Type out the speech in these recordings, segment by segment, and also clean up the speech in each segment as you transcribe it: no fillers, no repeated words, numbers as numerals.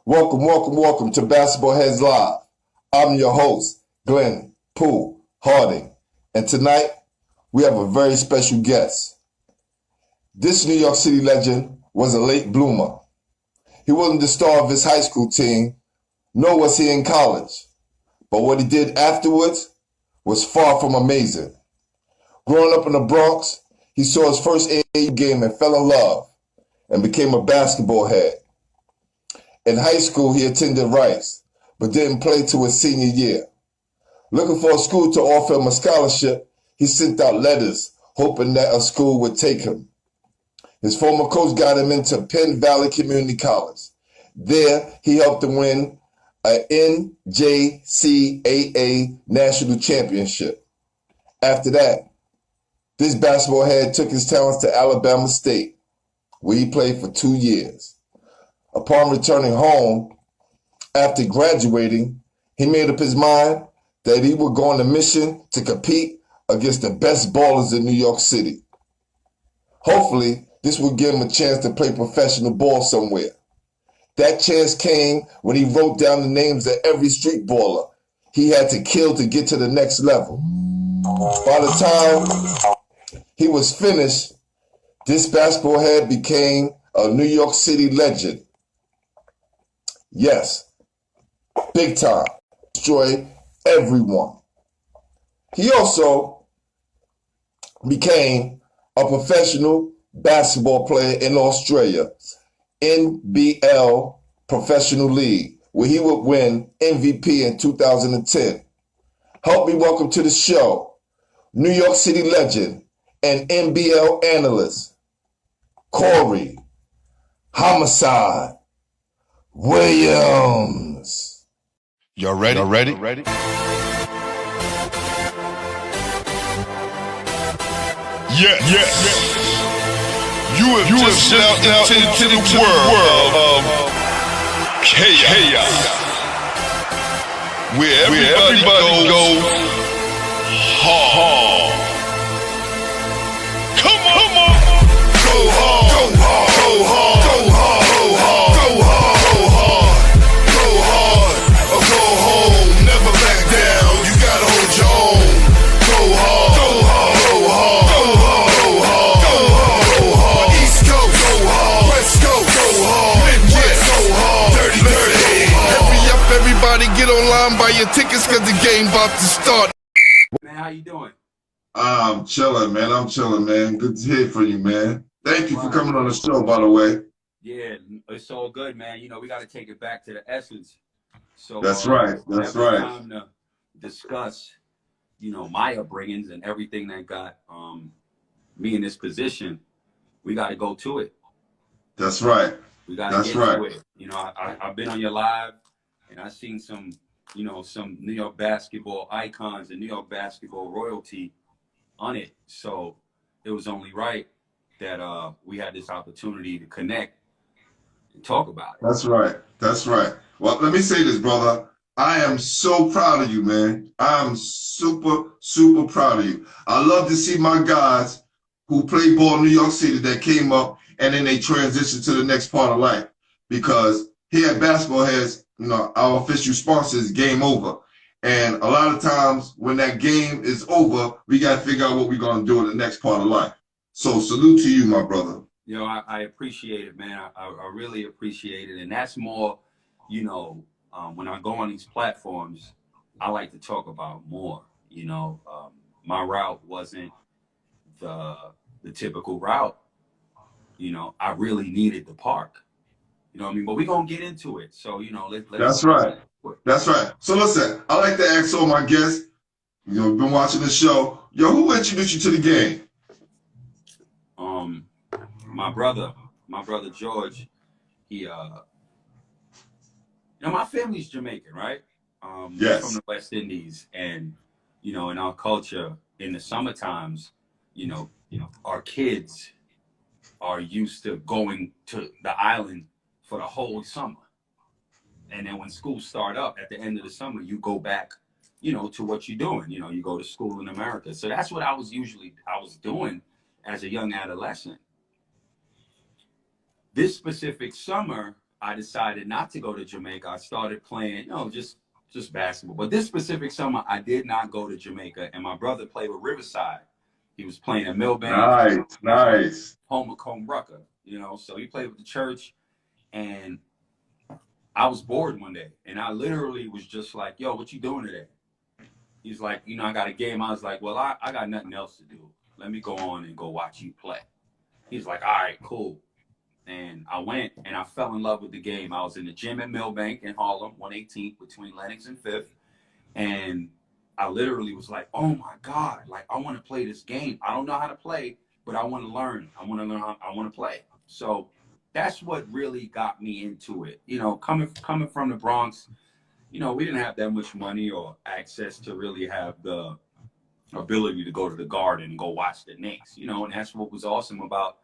Welcome to Basketball Heads Live. I'm your host, Glenn Poole Harding, and tonight we have a very special guest. This New York City legend was a late bloomer. He wasn't the star of his high school team, nor was he in college, but what he did afterwards was far from amazing. Growing up in the Bronx, he saw his first AAU game and fell in love and became a basketball head. In high school, he attended Rice, but didn't play till his senior year. Looking for a school to offer him a scholarship, he sent out letters, hoping that a school would take him. His former coach got him into Penn Valley Community College. There, he helped them win an NJCAA national championship. After that, this basketball head took his talents to Alabama State, where he played for 2 years. Upon returning home, after graduating, he made up his mind that he would go on a mission to compete against the best ballers in New York City. Hopefully, this would give him a chance to play professional ball somewhere. That chance came when he wrote down the names of every street baller he had to kill to get to the next level. By the time he was finished, this basketball head became a New York City legend. Yes, big time. Destroy everyone. He also became a professional basketball player in Australia, NBL Professional League, where he would win MVP in 2010. Help me welcome to the show, New York City legend and NBL analyst, Coery, Homicide Williams. Y'all ready? Yes. You have just stepped out into the world of chaos, where everybody goes hard. Come on. Go hard. Go hard. Go hard. Go hard. Go hard. Go hard. Or go home. Never back down. You gotta hold your own. Go hard. Go hard. Go hard. Go hard. Go hard. Go hard. East Coast. Go hard. West Coast. Go hard. Midwest. Go hard. Dirty. Hurry up, everybody. Get online, buy your tickets, cause the game about to start. Man, how you doing? I'm chilling, man. Good to hear from you, man. Thank you for coming on the show, by the way. Yeah, it's all good, man. You know, we got to take it back to the essence. So That's right. Time to discuss, my upbringings and everything that got me in this position. We got to go to it. That's right. We got to get to it. I've been on your live, and I've seen some New York basketball icons and New York basketball royalty on it. So it was only right that we had this opportunity to connect and talk about it. That's right. Well, let me say this, brother. I am so proud of you, man. I'm super proud of you. I love to see my guys who play ball in New York City that came up and then they transition to the next part of life. Because here at Basketball Heads, our official sponsor is Game Over. And a lot of times when that game is over, we got to figure out what we're going to do in the next part of life. So salute to you, my brother. I appreciate it, man. I really appreciate it. And that's more, when I go on these platforms, I like to talk about more. My route wasn't the typical route. I really needed the park. You know what I mean? But we're going to get into it. So, let's That's right. So listen, I like to ask all my guests, been watching the show. Who introduced you to the game? My brother George, he, my family's Jamaican, right? Yes. From the West Indies. And, in our culture, in the summer times, our kids are used to going to the island for the whole summer. And then when school start up at the end of the summer, you go back, to what you're doing. You go to school in America. So that's what I was doing as a young adolescent. This specific summer, I decided not to go to Jamaica. I started playing, just basketball. But this specific summer, I did not go to Jamaica. And my brother played with Riverside. He was playing at Millbank. Nice, nice. Home of Combe Rucker, So he played with the church. And I was bored one day. And I literally was just like, yo, what you doing today? He's like, I got a game. I was like, well, I got nothing else to do. Let me go on and go watch you play. He's like, all right, cool. And I went and I fell in love with the game. I was in the gym at Millbank in Harlem, 118th between Lenox and 5th. And I literally was like, oh my God, like I want to play this game. I don't know how to play, but I want to learn. I want to learn how I want to play. So that's what really got me into it. Coming from the Bronx, we didn't have that much money or access to really have the ability to go to the Garden and go watch the Knicks, and that's what was awesome about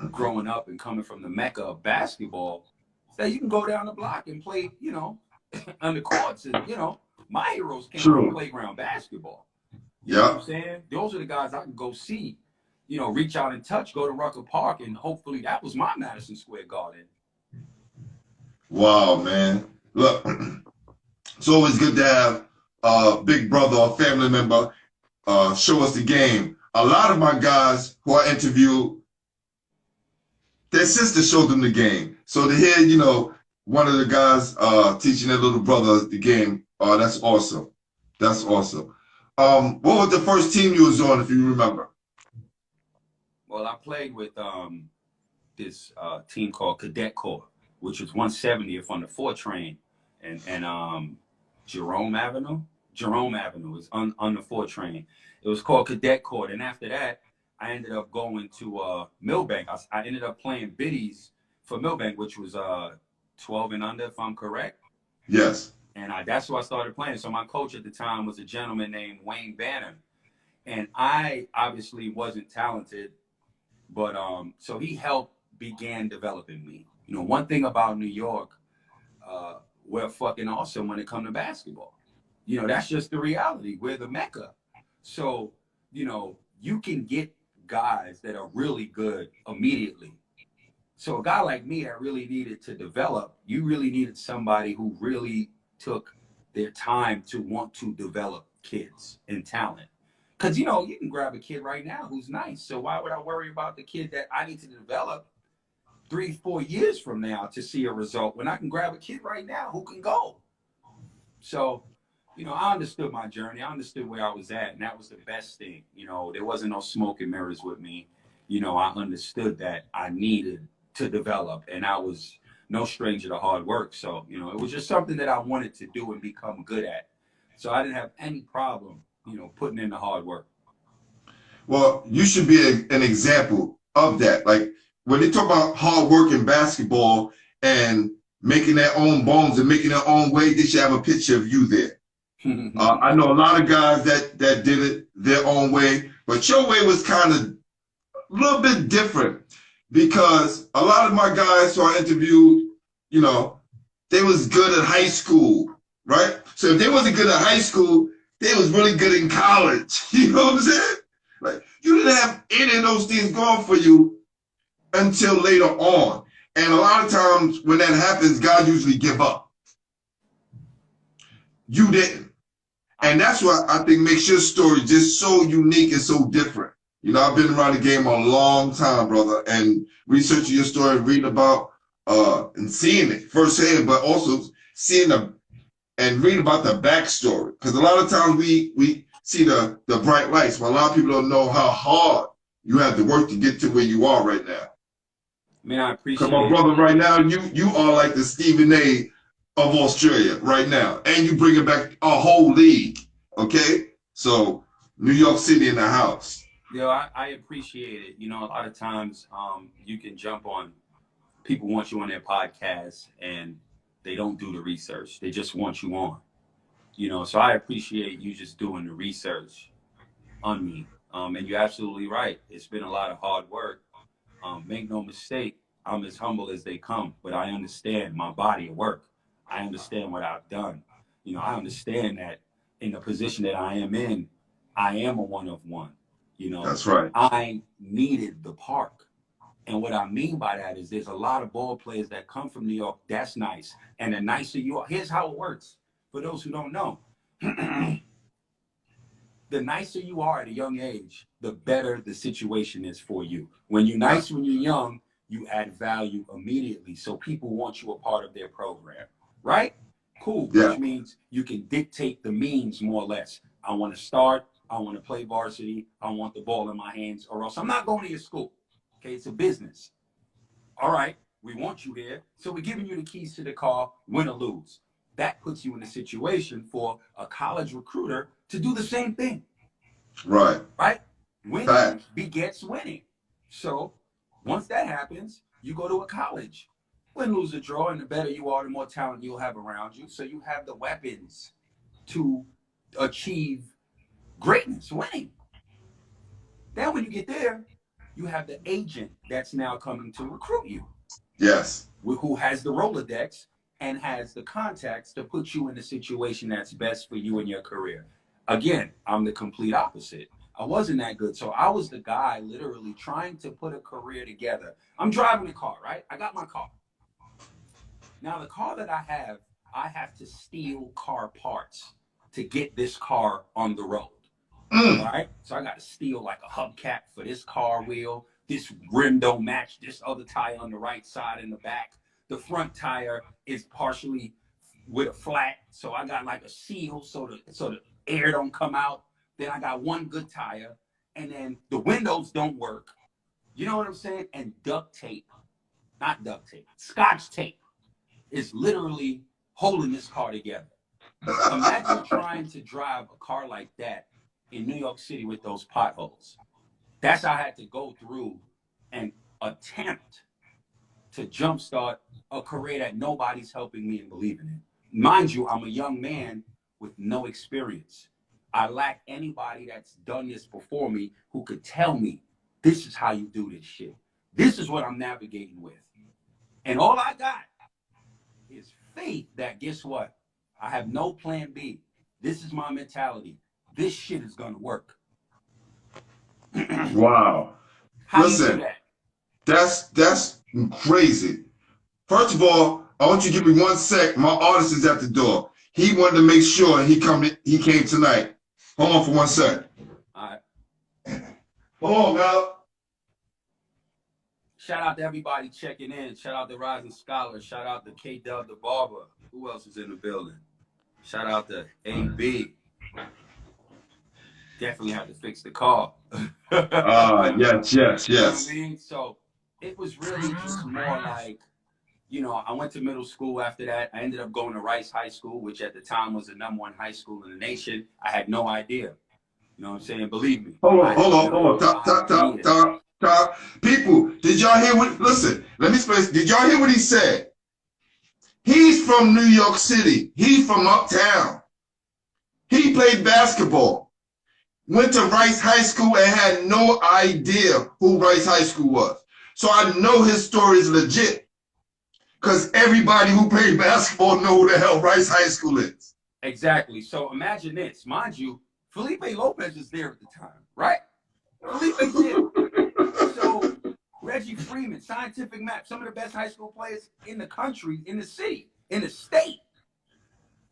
growing up and coming from the mecca of basketball, is that you can go down the block and play, on the courts. And, my heroes came from playground basketball. You know what I'm saying? Those are the guys I can go see, reach out and touch, go to Rucker Park, and hopefully that was my Madison Square Garden. Wow, man. Look, it's always good to have a big brother or family member show us the game. A lot of my guys who I interview, their sister showed them the game. So to hear, one of the guys teaching their little brother the game, that's awesome. That's awesome. What was the first team you was on, if you remember? Well, I played with this team called Cadet Corps, which was 170th on the 4 train, and Jerome Avenue. Jerome Avenue was on the 4 train. It was called Cadet Corps, and after that, I ended up going to Millbank. I ended up playing biddies for Millbank, which was 12 and under, if I'm correct. Yes. And that's who I started playing. So my coach at the time was a gentleman named Wayne Banner. And I obviously wasn't talented, but so he helped began developing me. One thing about New York, we're fucking awesome when it comes to basketball. That's just the reality. We're the mecca. So, you can get guys that are really good immediately. So a guy like me that really needed to develop, you really needed somebody who really took their time to want to develop kids and talent. Because, you can grab a kid right now who's nice. So why would I worry about the kid that I need to develop 3-4 years from now to see a result when I can grab a kid right now who can go? So, I understood my journey. I understood where I was at, and that was the best thing. There wasn't no smoke and mirrors with me. I understood that I needed to develop, and I was no stranger to hard work. So, it was just something that I wanted to do and become good at. So I didn't have any problem, putting in the hard work. Well, you should be an example of that. Like when they talk about hard work in basketball and making their own bones and making their own way, they should have a picture of you there. I know a lot of guys that did it their own way, but your way was kind of a little bit different, because a lot of my guys who I interviewed, they was good at high school, right? So if they wasn't good at high school, they was really good in college. You know what I'm saying? Like you didn't have any of those things going for you until later on. And a lot of times when that happens, guys usually give up. You didn't. And that's what I think makes your story just so unique and so different. I've been around the game a long time, brother, and researching your story, reading about and seeing it firsthand, but also seeing and reading about the backstory. Because a lot of times we see the bright lights, but a lot of people don't know how hard you have to work to get to where you are right now. Man, I appreciate it. Because my brother, right now, you are like the Stephen A. of Australia right now, and you bring it back a whole league. Okay, so New York City in the house. I appreciate it. A lot of times you can jump on, people want you on their podcast and they don't do the research. They just want you on. So I appreciate you just doing the research on me. And you're absolutely right. It's been a lot of hard work. Make no mistake, I'm as humble as they come, but I understand my body of work. I understand what I've done. I understand that in the position that I am in, I am a one of one. That's right. I needed the park. And what I mean by that is there's a lot of ball players that come from New York. That's nice. And the nicer you are, here's how it works. For those who don't know, the nicer you are at a young age, the better the situation is for you. When you're nice when you're young, you add value immediately. So people want you a part of their program, right? Cool, which means you can dictate the means more or less. I want to start. I want to play varsity. I want the ball in my hands, or else I'm not going to your school. Okay, it's a business. All right, we want you here, so we're giving you the keys to the car, win or lose. That puts you in a situation for a college recruiter to do the same thing. Right. Right? Winning begets winning. So once that happens, you go to a college. Win, lose, or draw, and the better you are, the more talent you'll have around you. So you have the weapons to achieve greatness, winning. Then when you get there, you have the agent that's now coming to recruit you. Yes. Who has the Rolodex and has the contacts to put you in the situation that's best for you in your career. Again, I'm the complete opposite. I wasn't that good. So I was the guy literally trying to put a career together. I'm driving a car, right? I got my car. Now, the car that I have to steal car parts to get this car on the road. All right? So I got to steal like a hubcap for this car wheel. This rim don't match this other tire on the right side and the back. The front tire is partially with a flat. So I got like a seal so the air don't come out. Then I got one good tire. And then the windows don't work. You know what I'm saying? And duct tape, not duct tape, Scotch tape is literally holding this car together. Imagine trying to drive a car like that in New York City with those potholes. That's how I had to go through and attempt to jumpstart a career that nobody's helping me and believing in. Mind you, I'm a young man with no experience. I lack anybody that's done this before me who could tell me, this is how you do this shit. This is what I'm navigating with. And all I got is faith that, guess what? I have no plan B. This is my mentality. This shit is going to work. Wow. How Listen, do you do that? that's crazy. First of all, I want you to give me 1 sec. My artist is at the door. He wanted to make sure he came tonight. Hold on for 1 sec. All right. Hold on, Mel. Shout out to everybody checking in. Shout out to Rising Scholar. Shout out to K-Dub the Barber. Who else is in the building? Shout out to AB. Definitely have to fix the car. Yes. You know what I mean? So it was really just more like, you know, I went to middle school after that. I ended up going to Rice High School, which at the time was the #1 high school in the nation. I had no idea. You know what I'm saying? Believe me. Hold on. Stop. People, did y'all hear listen, let me explain. Did y'all hear what he said? He's from New York City. He's from uptown. He played basketball. Went to Rice High School and had no idea who Rice High School was. So I know his story is legit. Because everybody who played basketball know who the hell Rice High School is. Exactly. So imagine this. Mind you, Felipe Lopez is there at the time, right? Felipe's there. So Reggie Freeman, Scientific Map, some of the best high school players in the country, in the city, in the state,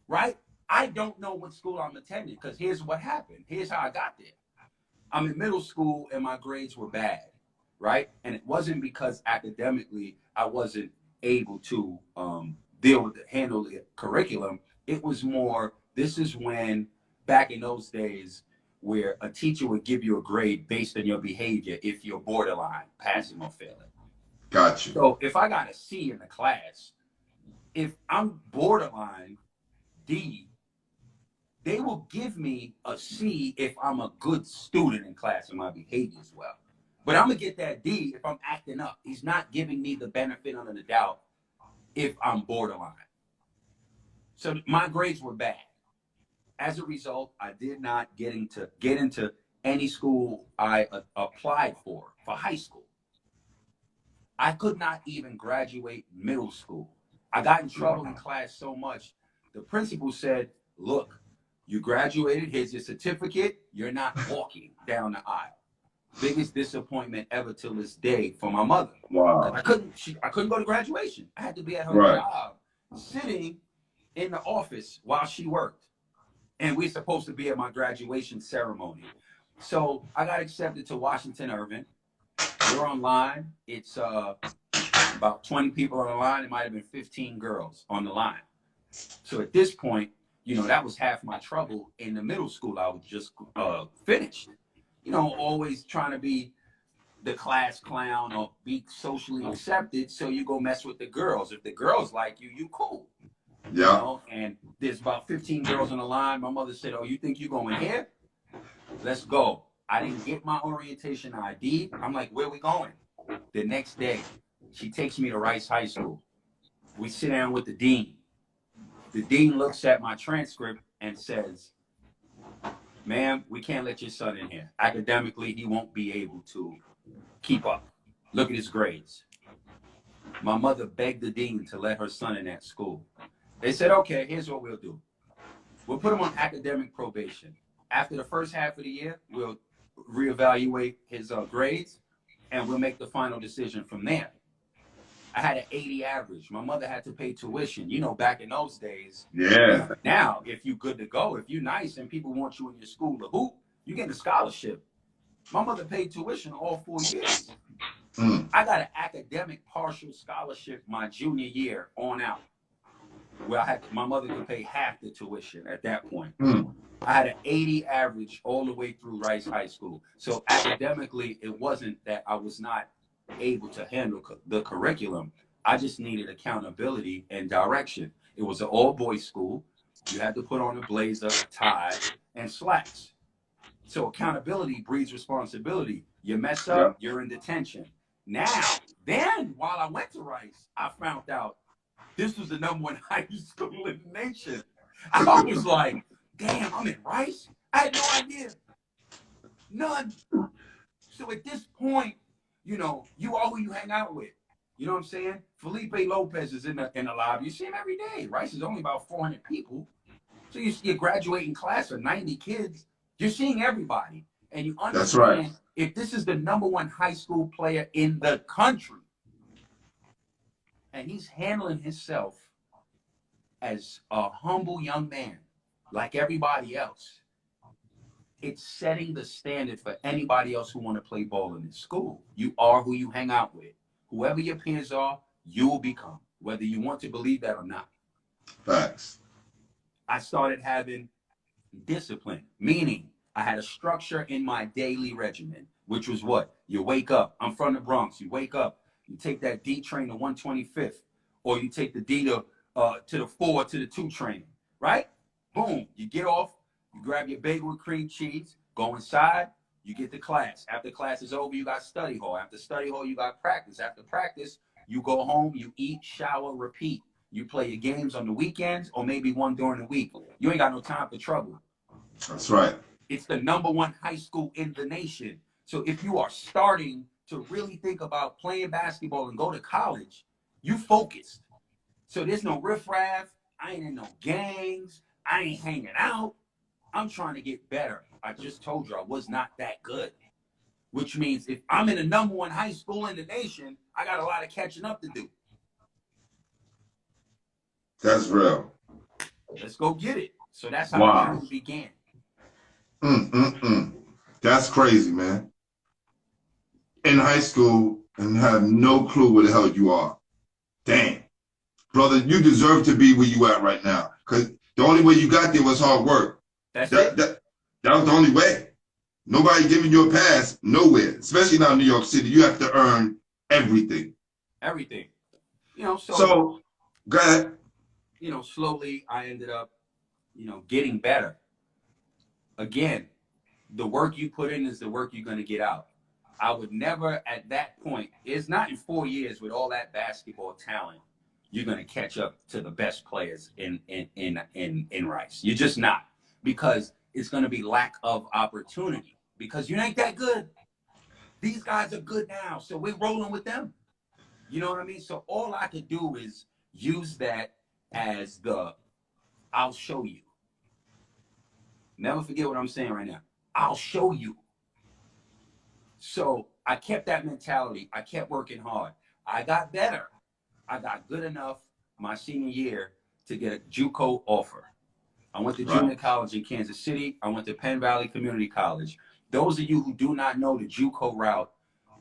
right? I don't know what school I'm attending because here's what happened. Here's how I got there. I'm in middle school and my grades were bad, right? And it wasn't because academically I wasn't able to handle the curriculum. It was more, this is when, back in those days, where a teacher would give you a grade based on your behavior if you're borderline, passing or failing. Gotcha. So if I got a C in the class, if I'm borderline D, they will give me a C if I'm a good student in class and my behavior as well. But I'm going to get that D if I'm acting up. He's not giving me the benefit of the doubt if I'm borderline. So my grades were bad. As a result, I did not get into any school I applied for high school. I could not even graduate middle school. I got in trouble in class so much, the principal said, look, you graduated, here's your certificate, you're not walking down the aisle. Biggest disappointment ever till this day for my mother. Wow. I couldn't go to graduation. I had to be at her Right. job, sitting in the office while she worked. And we're supposed to be at my graduation ceremony. So I got accepted to Washington Irving. We're online. It's about 20 people on the line. It might have been 15 girls on the line. So at this point, you know, that was half my trouble in the middle school. I was just finished. You know, always trying to be the class clown or be socially accepted. So you go mess with the girls. If the girls like you, you cool. Yeah. You know? And there's about 15 girls on the line. My mother said, "Oh, you think you're going here? Let's go." I didn't get my orientation ID. I'm like, "Where we going?" The next day, she takes me to Rice High School. We sit down with the dean. The dean looks at my transcript and says, "Ma'am, we can't let your son in here. Academically, he won't be able to keep up. Look at his grades." My mother begged the dean to let her son in that school. They said, "Okay, here's what we'll do. We'll put him on academic probation. After the first half of the year, we'll reevaluate his grades, and we'll make the final decision from there." I had an 80 average. My mother had to pay tuition. You know, back in those days. Yeah. Now, if you're good to go, if you're nice and people want you in your school to hoop, you get a scholarship. My mother paid tuition all 4 years. I got an academic partial scholarship my junior year on out, where my mother could pay half the tuition at that point. I had an 80 average all the way through Rice High School. So academically, it wasn't that I was not able to handle the curriculum. I just needed accountability and direction. It was an all-boys school. You had to put on a blazer, tie, and slacks. So accountability breeds responsibility. You mess up, you're in detention. Now, then, while I went to Rice, I found out this was the #1 high school in the nation. I was like, damn, I'm in Rice? I had no idea. None. So at this point, you know, you are who you hang out with. You know what I'm saying? Felipe Lopez is in the lobby. You see him every day. Rice is only about 400 people. So you see a graduating class of 90 kids. You're seeing everybody. And you understand, that's right, if this is the #1 high school player in the country, and he's handling himself as a humble young man, like everybody else, it's setting the standard for anybody else who want to play ball in this school. You are who you hang out with. Whoever your peers are, you will become, whether you want to believe that or not. Facts. I started having discipline, meaning I had a structure in my daily regimen, which was what? You wake up. I'm from the Bronx. You wake up. You take that D train to 125th, or you take the D to the 4 to the 2 train, right? Boom. You get off. You grab your bagel with cream cheese. Go inside. You get to class. After class is over, you got study hall. After study hall, you got practice. After practice, you go home. You eat, shower, repeat. You play your games on the weekends, or maybe one during the week. You ain't got no time for trouble. That's right. It's the #1 high school in the nation. So if you are starting to really think about playing basketball and go to college, you focused. So there's no riffraff. I ain't in no gangs. I ain't hanging out. I'm trying to get better. I just told you I was not that good, which means if I'm in the #1 high school in the nation, I got a lot of catching up to do. That's real. Let's go get it. So that's how it began. That's crazy, man. In high school and have no clue where the hell you are. Damn. Brother, you deserve to be where you at right now. Because the only way you got there was hard work. That was the only way. Nobody giving you a pass, nowhere. Especially now in New York City, you have to earn everything. Everything. You know, so go ahead. You know, slowly I ended up, you know, getting better. Again, the work you put in is the work you're going to get out. I would never at that point, it's not in 4 years with all that basketball talent, you're going to catch up to the best players in Rice. You're just not, because it's going to be lack of opportunity, because you ain't that good. These guys are good now, so we're rolling with them. You know what I mean? So all I could do is use that as I'll show you. Never forget what I'm saying right now. I'll show you. So I kept that mentality. I kept working hard. I got better. I got good enough my senior year to get a JUCO offer. I went to junior college in Kansas City. I went to Penn Valley Community College. Those of you who do not know the JUCO route,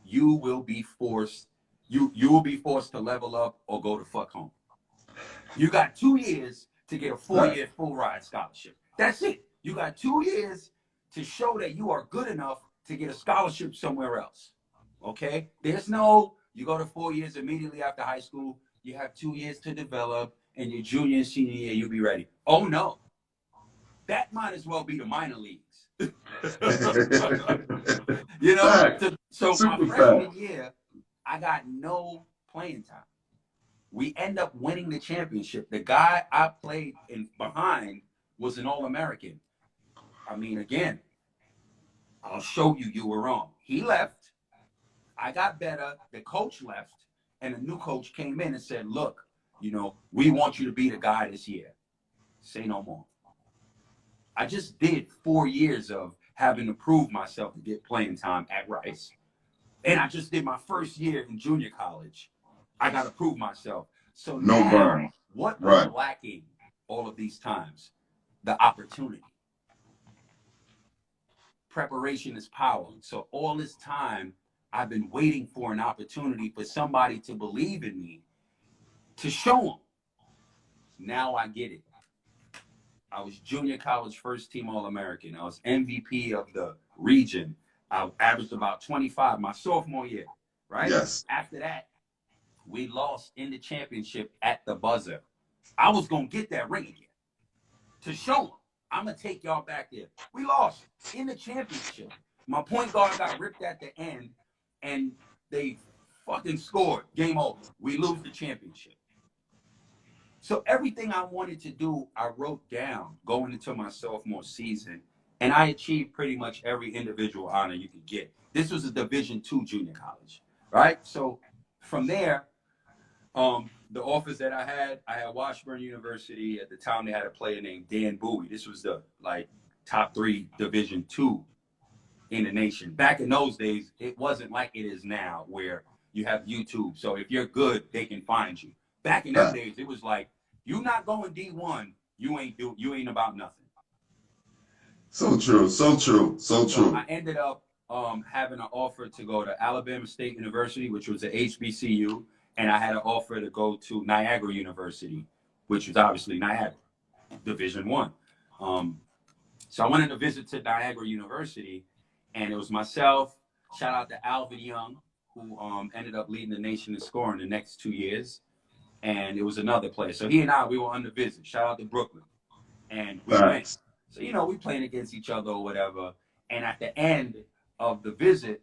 you will be forced. You will be forced to level up or go to fuck home. You got 2 years to get a 4-year full ride scholarship. That's it. You got 2 years to show that you are good enough to get a scholarship somewhere else. Okay? There's no, you go to 4 years immediately after high school, you have 2 years to develop, and your junior and senior year, you'll be ready. Oh, no. That might as well be the minor leagues. You know? So my freshman year, I got no playing time. We end up winning the championship. The guy I played in behind was an All-American. I mean, again, I'll show you you were wrong. He left. I got better. The coach left. And a new coach came in and said, look, you know, we want you to be the guy this year. Say no more. I just did 4 years of having to prove myself to get playing time at Rice. And I just did my first year in junior college. I got to prove myself. So now, what was lacking all of these times? The opportunity. Preparation is power. So all this time, I've been waiting for an opportunity for somebody to believe in me, to show them. Now I get it. I was junior college first team All-American. I was MVP of the region. I averaged about 25 my sophomore year, right? Yes. After that, we lost in the championship at the buzzer. I was going to get that ring again to show them. I'm going to take y'all back there. We lost in the championship. My point guard got ripped at the end, and they fucking scored. Game over. We lose the championship. So everything I wanted to do, I wrote down going into my sophomore season, and I achieved pretty much every individual honor you could get. This was a Division II junior college, right? So from there, the offers that I had Washburn University. At the time, they had a player named Dan Bowie. This was the top 3 Division II in the nation. Back in those days, it wasn't like it is now, where you have YouTube. So if you're good, they can find you. Back in those days, it was like, you're not going D1, you ain't about nothing. So true, so true, so true. So I ended up having an offer to go to Alabama State University, which was a HBCU, and I had an offer to go to Niagara University, which was obviously Niagara, Division I. So I went on a visit to Niagara University, and it was myself, shout out to Alvin Young, who ended up leading the nation in scoring the next 2 years. And it was another player. So he and I, we were on the visit. Shout out to Brooklyn. And we went. So, you know, we playing against each other or whatever. And at the end of the visit,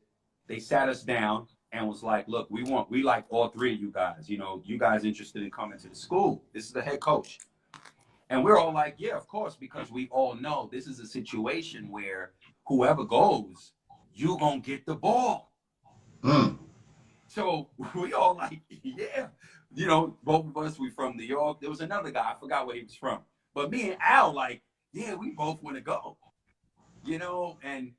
they sat us down and was like, look, we like all 3 of you guys. You know, you guys interested in coming to the school. This is the head coach. And we're all like, yeah, of course, because we all know this is a situation where whoever goes, you gonna get the ball. So we all like, yeah. You know, both of us, we from New York. There was another guy, I forgot where he was from. But me and Al, like, yeah, we both want to go. You know, and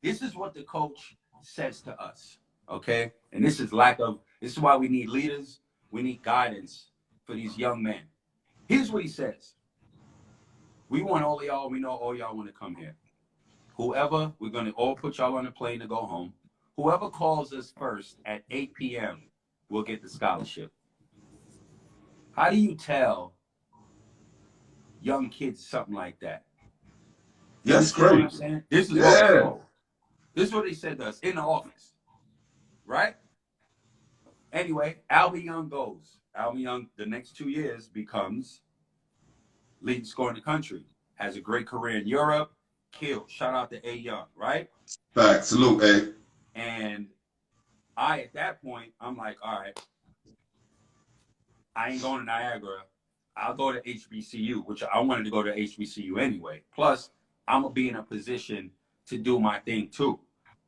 this is what the coach says to us, okay? And this is why we need leaders. We need guidance for these young men. Here's what he says. We want all of y'all, we know all y'all want to come here. Whoever, we're going to all put y'all on a plane to go home. Whoever calls us first at 8 p.m. will get the scholarship. How do you tell young kids something like that? That's great. What I'm saying? This is what he said to us in the office, right? Anyway, Alvin Young goes. Alvin Young, the next 2 years, becomes leading scorer in the country. Has a great career in Europe. Killed. Shout out to A. Young, right? Fact. Salute, A. And at that point, I'm like, all right, I ain't going to Niagara. I'll go to HBCU, which I wanted to go to HBCU anyway. Plus, I'm going to be in a position to do my thing too.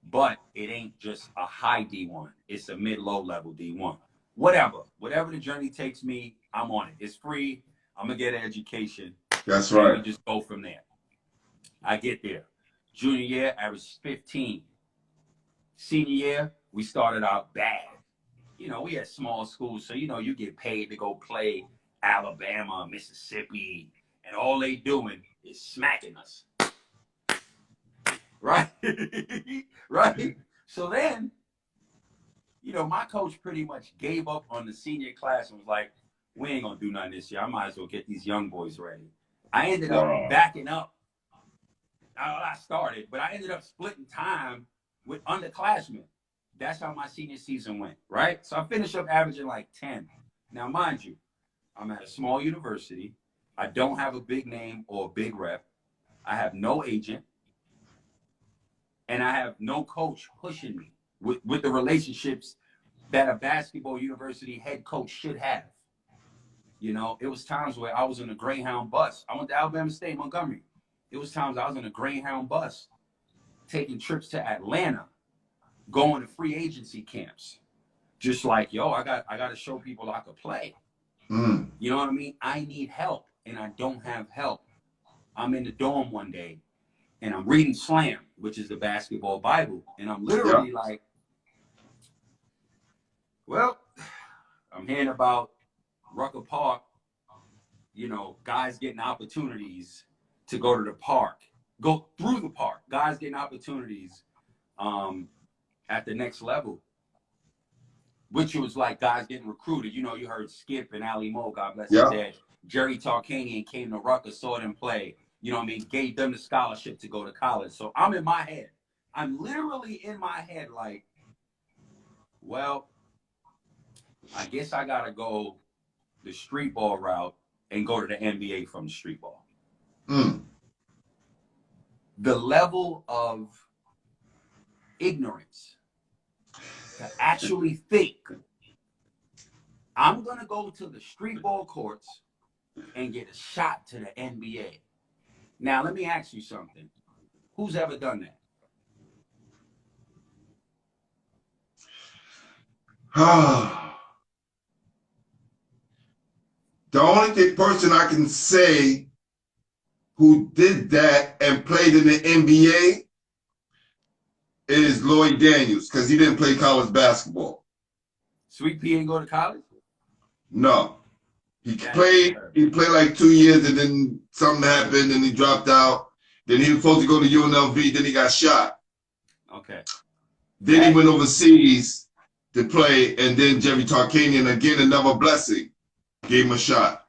But it ain't just a high D1. It's a mid-low level D1. Whatever the journey takes me, I'm on it. It's free. I'm going to get an education. That's right. And we just go from there. I get there. Junior year, I was 15. Senior year, we started out bad. You know, we had small schools, so, you know, you get paid to go play Alabama, Mississippi, and all they doing is smacking us. Right? Right? So then, you know, my coach pretty much gave up on the senior class and was like, we ain't going to do nothing this year. I might as well get these young boys ready. I ended up backing up. I started, but I ended up splitting time with underclassmen. That's how my senior season went, right? So I finished up averaging like 10. Now, mind you, I'm at a small university. I don't have a big name or a big rep. I have no agent. And I have no coach pushing me with the relationships that a basketball university head coach should have. You know, it was times where I was in a Greyhound bus. I went to Alabama State, Montgomery. It was times I was in a Greyhound bus taking trips to Atlanta, going to free agency camps. Just like, yo, I got to show people I could play. You know what I mean? I need help, and I don't have help. I'm in the dorm one day, and I'm reading Slam, which is the basketball Bible. And I'm literally like, well, I'm hearing about Rucker Park, you know, guys getting opportunities to go to the park, go through the park, guys getting opportunities at the next level, which was like guys getting recruited. You know, you heard Skip and Ali Mo, God bless his dead. Jerry Tarkanian came to Rucker, saw them play, you know what I mean, gave them the scholarship to go to college. So I'm in my head. I'm literally in my head like, well, I guess I got to go the street ball route and go to the NBA from the street ball. The level of ignorance to actually think I'm going to go to the street ball courts and get a shot to the NBA. Now, let me ask you something. Who's ever done that? The only person I can say who did that and played in the NBA is Lloyd Daniels, because he didn't play college basketball. Sweet Pea ain't go to college? No. He played like 2 years, and then something happened and he dropped out. Then he was supposed to go to UNLV, then he got shot. Okay. Then he went overseas to play, and then Jerry Tarkanian, again, another blessing, gave him a shot.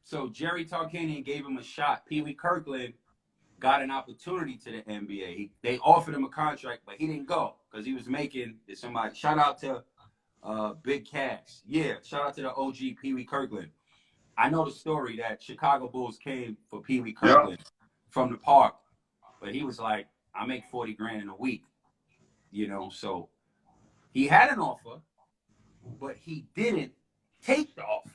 So Jerry Tarkanian gave him a shot. Pee Wee Kirkland got an opportunity to the NBA. They offered him a contract, but he didn't go because he was making somebody. Shout out to Big Cash. Yeah, shout out to the OG Pee Wee Kirkland. I know the story that Chicago Bulls came for Pee Wee Kirkland from the park, but he was like, I make 40 grand in a week. You know, so he had an offer, but he didn't take the offer.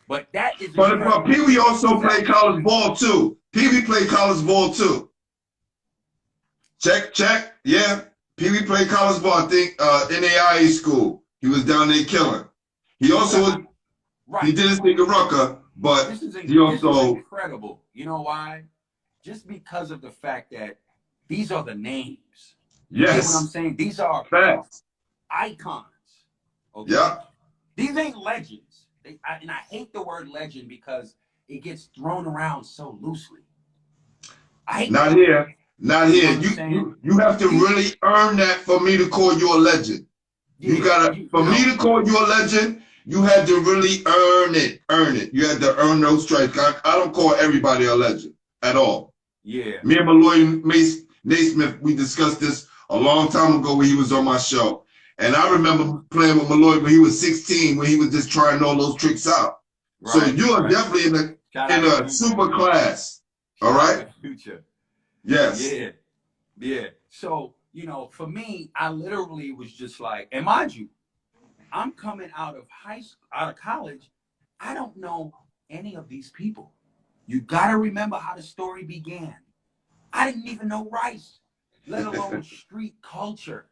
But that is. But Pee Wee also played college ball too. Pee Wee played college ball too. Check. Yeah. Pee Wee played college ball, I think, NAIA school. He was down there killing. He also was, he did his thing at Rucker, but he also. This is incredible. You know why? Just because of the fact that these are the names. You know what I'm saying? These are icons. Okay? Yeah. These ain't legends. And I hate the word legend because it gets thrown around so loosely. Not here. You have to really earn that for me to call you a legend. You gotta, for me to call you a legend, you had to really earn it. You had to earn those stripes. I don't call everybody a legend at all. Yeah. Me and Malloy Naismith, we discussed this a long time ago when he was on my show. And I remember playing with Malloy when he was 16, when he was just trying all those tricks out. So you are definitely in a super class. All right? Future. Yes. Yeah. So, you know, for me, I literally was just like, and mind you, I'm coming out of college. I don't know any of these people. You got to remember how the story began. I didn't even know Rice, let alone street culture.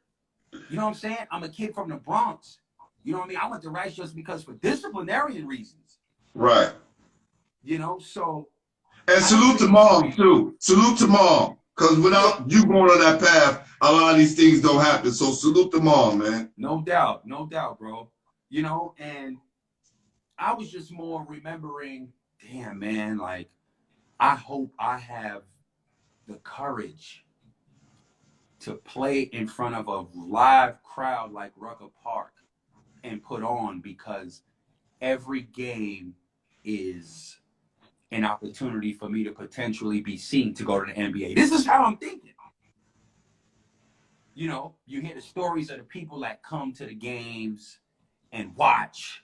You know what I'm saying? I'm a kid from the Bronx. You know what I mean? I went to Rice just because for disciplinarian reasons. Right. You know, so. And salute to Mom, too. Salute to Mom. Because without you going on that path, a lot of these things don't happen. So salute them all, man. No doubt, bro. You know, and I was just more remembering, damn, man, like, I hope I have the courage to play in front of a live crowd like Rucker Park and put on, because every game is an opportunity for me to potentially be seen to go to the NBA. This is how I'm thinking. You know, you hear the stories of the people that come to the games and watch.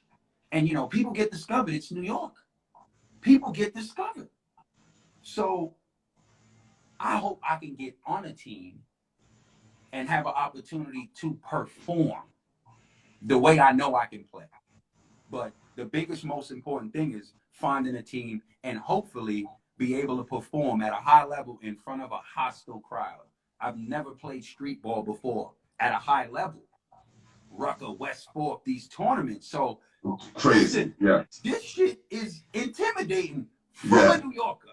And, you know, people get discovered. It's New York. People get discovered. So I hope I can get on a team and have an opportunity to perform the way I know I can play. But the biggest, most important thing is finding a team and hopefully be able to perform at a high level in front of a hostile crowd. I've never played street ball before at a high level. Rucker, West Fork, these tournaments. So crazy. listen, Yeah. this shit is intimidating from Yeah. a New Yorker.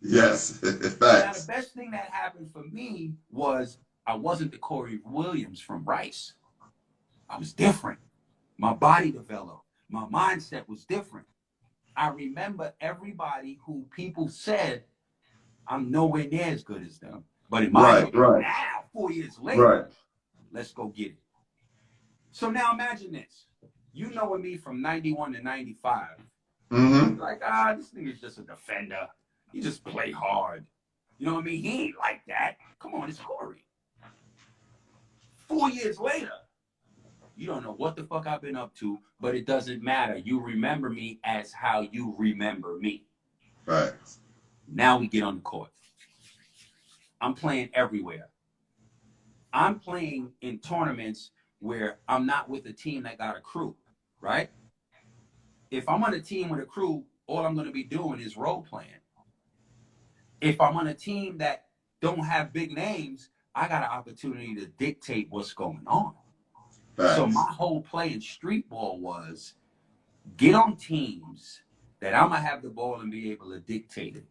Yes. Now, the Facts. best thing that happened for me was I wasn't the Coery Williams from Rice. I was different. My body developed. My mindset was different. I remember everybody who people said I'm nowhere near as good as them. But in my head, now, 4 years later, let's go get it. So now imagine this. You knowing me from 91 to 95. Mm-hmm. Like, this nigga's just a defender. He just play hard. You know what I mean? He ain't like that. Come on, it's Coery. 4 years later, you don't know what the fuck I've been up to, but it doesn't matter. You remember me as how you remember me. Right. Now we get on the court. I'm playing everywhere. I'm playing in tournaments where I'm not with a team that got a crew, right? If I'm on a team with a crew, all I'm going to be doing is role playing. If I'm on a team that don't have big names, I got an opportunity to dictate what's going on. Facts. So my whole play in street ball was get on teams that I'm going to have the ball and be able to dictate it.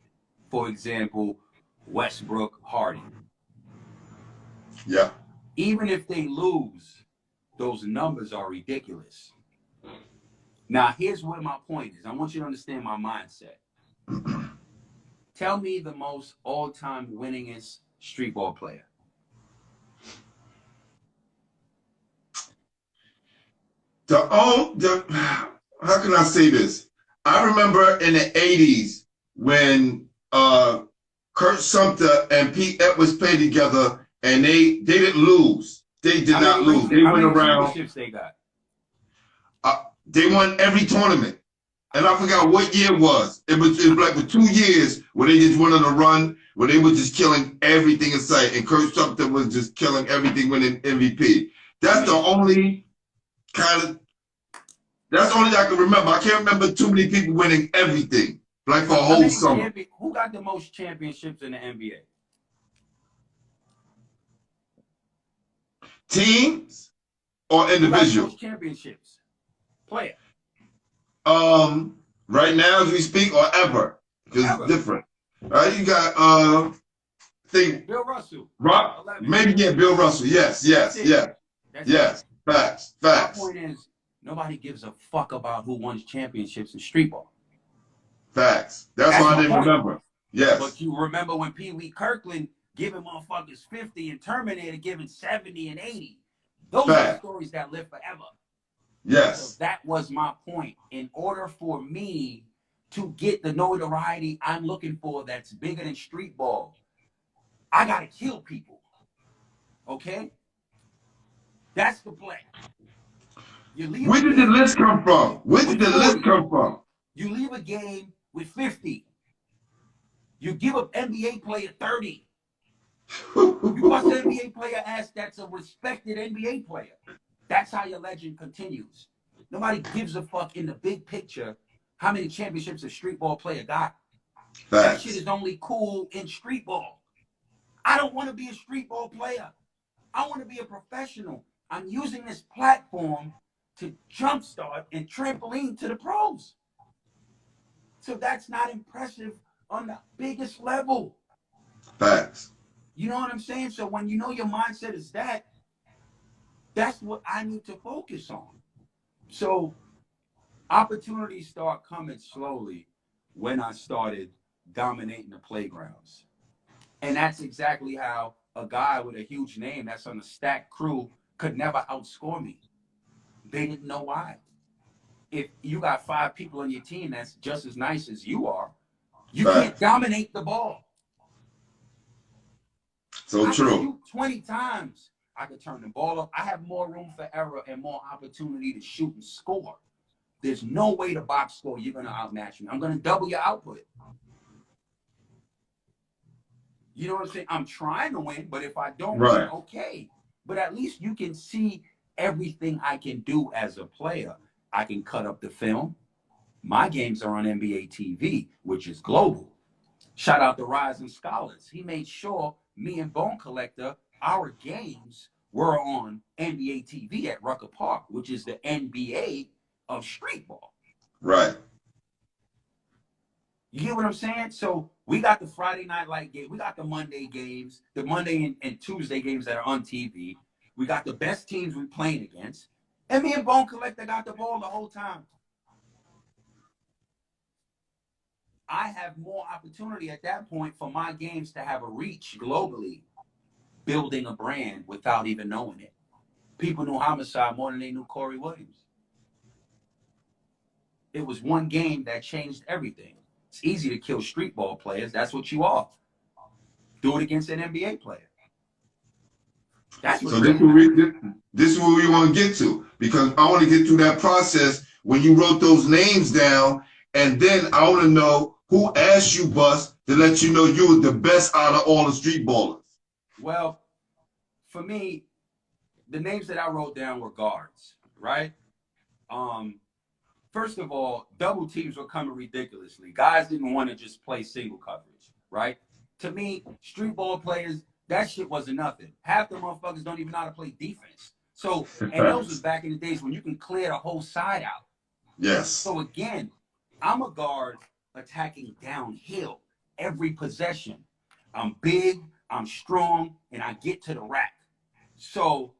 For example, Westbrook, Harden. Yeah. Even if they lose, those numbers are ridiculous. Now, here's what my point is. I want you to understand my mindset. Tell me the most all-time winningest street ball player. How can I say this? I remember in the 80s when Kurt Sumter and Pete Edwards played together, and they didn't lose. They did not lose. They went around. Championships they got? They won every tournament. And I forgot what year it was. It was like for 2 years where they just went on a run, where they were just killing everything in sight. And Kurt Sumter was just killing everything, winning MVP. That's the only that's the only thing I can remember. I can't remember too many people winning everything, like for a whole summer. Who got the most championships in the NBA? Teams or individuals? Who got most championships? Player. Right now as we speak, or ever, because it's different. Right, you got Bill Russell. Maybe Bill Russell. Yes. Facts. My point is, nobody gives a fuck about who won championships in street ball. Facts. That's why I didn't remember. Yes. But you remember when Pee Wee Kirkland giving motherfuckers 50 and Terminator giving 70 and 80. Those are the stories that live forever. Yes. So that was my point. In order for me to get the notoriety I'm looking for that's bigger than street ball, I got to kill people. Okay? That's the play. Where did the list come from? You leave a game with 50. You give an NBA player 30. You bust an NBA player ass that's a respected NBA player. That's how your legend continues. Nobody gives a fuck in the big picture how many championships a street ball player got. Facts. That shit is only cool in street ball. I don't want to be a street ball player. I want to be a professional. I'm using this platform to jumpstart and trampoline to the pros. So that's not impressive on the biggest level. Facts. You know what I'm saying? So when you know your mindset is that, that's what I need to focus on. So opportunities start coming slowly when I started dominating the playgrounds. And that's exactly how a guy with a huge name that's on a stacked crew could never outscore me. They didn't know why. If you got 5 people on your team that's just as nice as you are, you can't dominate the ball. So I true. can shoot 20 times. I could turn the ball up. I have more room for error and more opportunity to shoot and score. There's no way to box score you're going to outmatch me. I'm going to double your output. You know what I'm saying? I'm trying to win, but if I don't win, okay. But at least you can see everything I can do as a player. I can cut up the film. My games are on NBA TV, which is global. Shout out to Rising Scholars. He made sure me and Bone Collector, our games were on NBA TV at Rucker Park, which is the NBA of street ball. Right. You get what I'm saying? So we got the Friday Night Light game. We got the Monday games, the Monday and Tuesday games that are on TV. We got the best teams we're playing against. And me and Bone Collector got the ball the whole time. I have more opportunity at that point for my games to have a reach globally, building a brand without even knowing it. People knew Homicide more than they knew Coery Williams. It was one game that changed everything. It's easy to kill street ball players. That's what you are. Do it against an NBA player. That's what. So this is what we want to get to, because I want to get through that process when you wrote those names down, and then I want to know who asked you, Bus, to let you know you were the best out of all the street ballers. Well, for me, the names that I wrote down were guards, right? First of all, double teams were coming ridiculously. Guys didn't want to just play single coverage, right? To me, street ball players, that shit wasn't nothing. Half the motherfuckers don't even know how to play defense. So, and those was back in the days when you can clear the whole side out. Yes. So again, I'm a guard attacking downhill every possession. I'm big, I'm strong, and I get to the rack. So